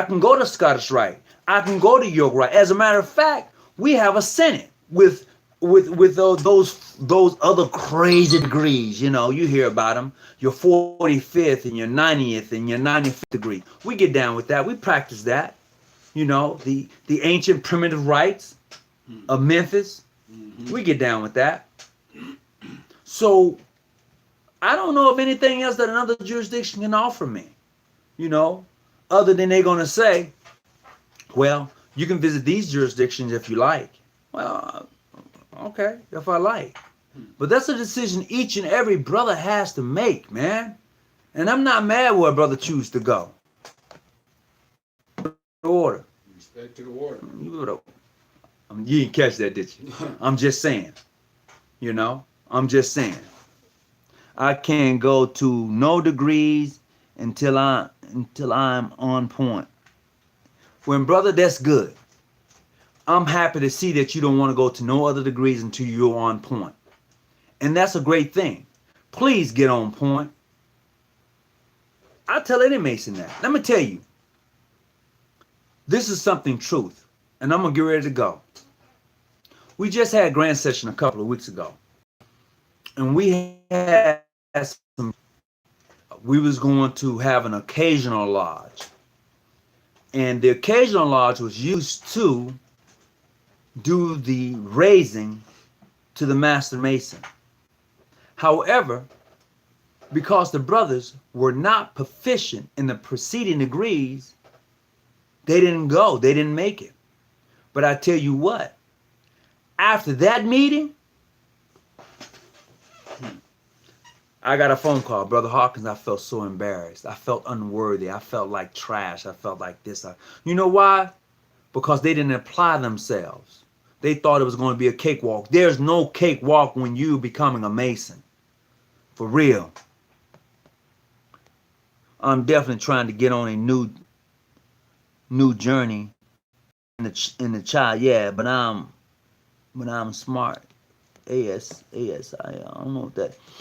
can go to Scottish Rite. I can go to York Rite. As a matter of fact, we have a Senate with those other crazy degrees. You know, you hear about them. Your 45th and your 90th and your 95th degree. We get down with that. We practice that. You know, the ancient primitive rites of Memphis. We get down with that. So I don't know of anything else that another jurisdiction can offer me, you know, other than they're going to say, well, you can visit these jurisdictions if you like. Well, okay, if I like. But that's a decision each and every brother has to make, man. And I'm not mad where a brother chooses to go. Order. Respect to the order. You didn't catch that, did you? I'm just saying. You know, I'm just saying. I can't go to no degrees until I'm on point. When brother, that's good. I'm happy to see that you don't want to go to no other degrees until you're on point. And that's a great thing. Please get on point. I tell any Mason that. Let me tell you. This is something truth. And I'm going to get ready to go. We just had grand session a couple of weeks ago. And we was going to have an occasional lodge. And the occasional lodge was used to do the raising to the Master Mason. However, because the brothers were not proficient in the preceding degrees, they didn't go. They didn't make it. But I tell you what, after that meeting, I got a phone call. Brother Hawkins, I felt so embarrassed. I felt unworthy. I felt like trash. I felt like this. You know why? Because they didn't apply themselves. They thought it was going to be a cakewalk. There's no cakewalk when you becoming a Mason. For real. I'm definitely trying to get on a new journey in the child. Yeah, but I'm smart. I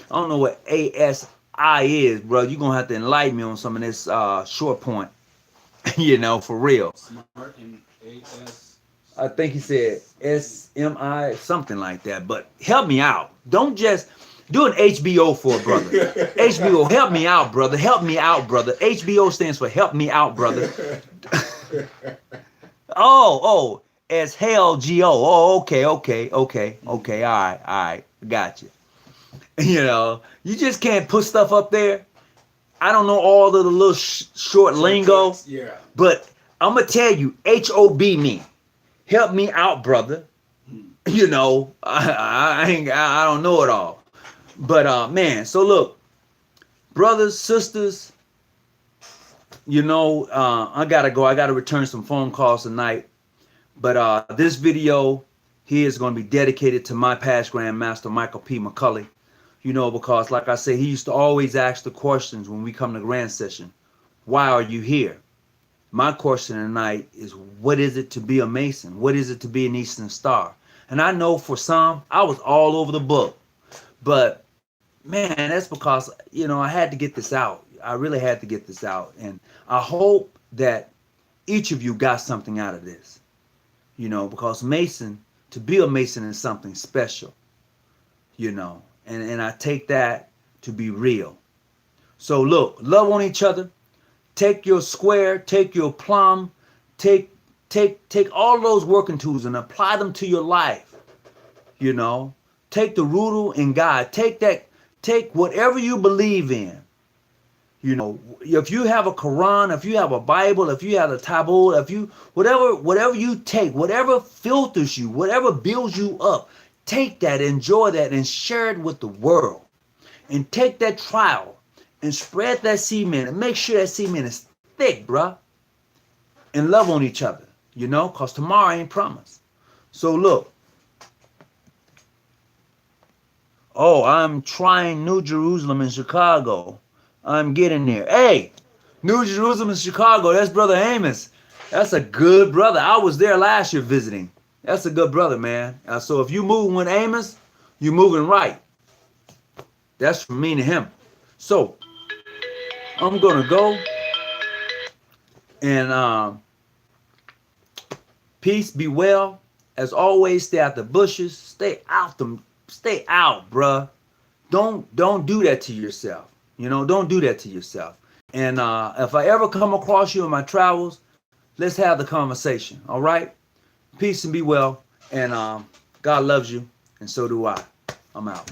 don't know what ASI is, bro. You're gonna have to enlighten me on some of this short point. You know, for real. Smart and AS. I think he said SMI, something like that. But help me out. Don't just do an HBO for a brother. HBO, help me out, brother. Help me out, brother. HBO stands for help me out, brother. Oh, as hell, G-O. Oh, okay. All right. Got you. You know, you just can't put stuff up there. I don't know all of the little short lingo. Yeah. But I'm going to tell you, H-O-B me. Help me out, brother. You know, I don't know it all. But, man, so look, brothers, sisters, you know, I got to go. I got to return some phone calls tonight. But this video here is going to be dedicated to my past Grand Master, Michael P. McCully. You know, because like I said, he used to always ask the questions when we come to Grand Session. Why are you here? My question tonight is, what is it to be a Mason? What is it to be an Eastern Star? And I know for some, I was all over the book. But, man, that's because, you know, I had to get this out. I really had to get this out. And I hope that each of you got something out of this. You know, because Mason, to be a Mason is something special. You know, and I take that to be real. So look, love on each other. Take your square, take your plumb, take all those working tools and apply them to your life. You know, take the rule and guide. Take whatever you believe in. You know, if you have a Quran, if you have a Bible, if you have a Tablet, if you whatever you take, whatever filters you, whatever builds you up, take that, enjoy that, and share it with the world. And take that trial and spread that cement and make sure that cement is thick, bruh. And love on each other, you know, because tomorrow ain't promised. So look. Oh, I'm trying New Jerusalem in Chicago. I'm getting there. Hey, New Jerusalem in Chicago. That's Brother Amos. That's a good brother. I was there last year visiting. That's a good brother, man. So if you moving with Amos, you moving right. That's from me to him. So I'm gonna go and peace, be well. As always, stay out the bushes. Stay out, bruh. Don't do that to yourself. You know, don't do that to yourself. And if I ever come across you in my travels, let's have the conversation. All right? Peace and be well. And God loves you, and so do I. I'm out.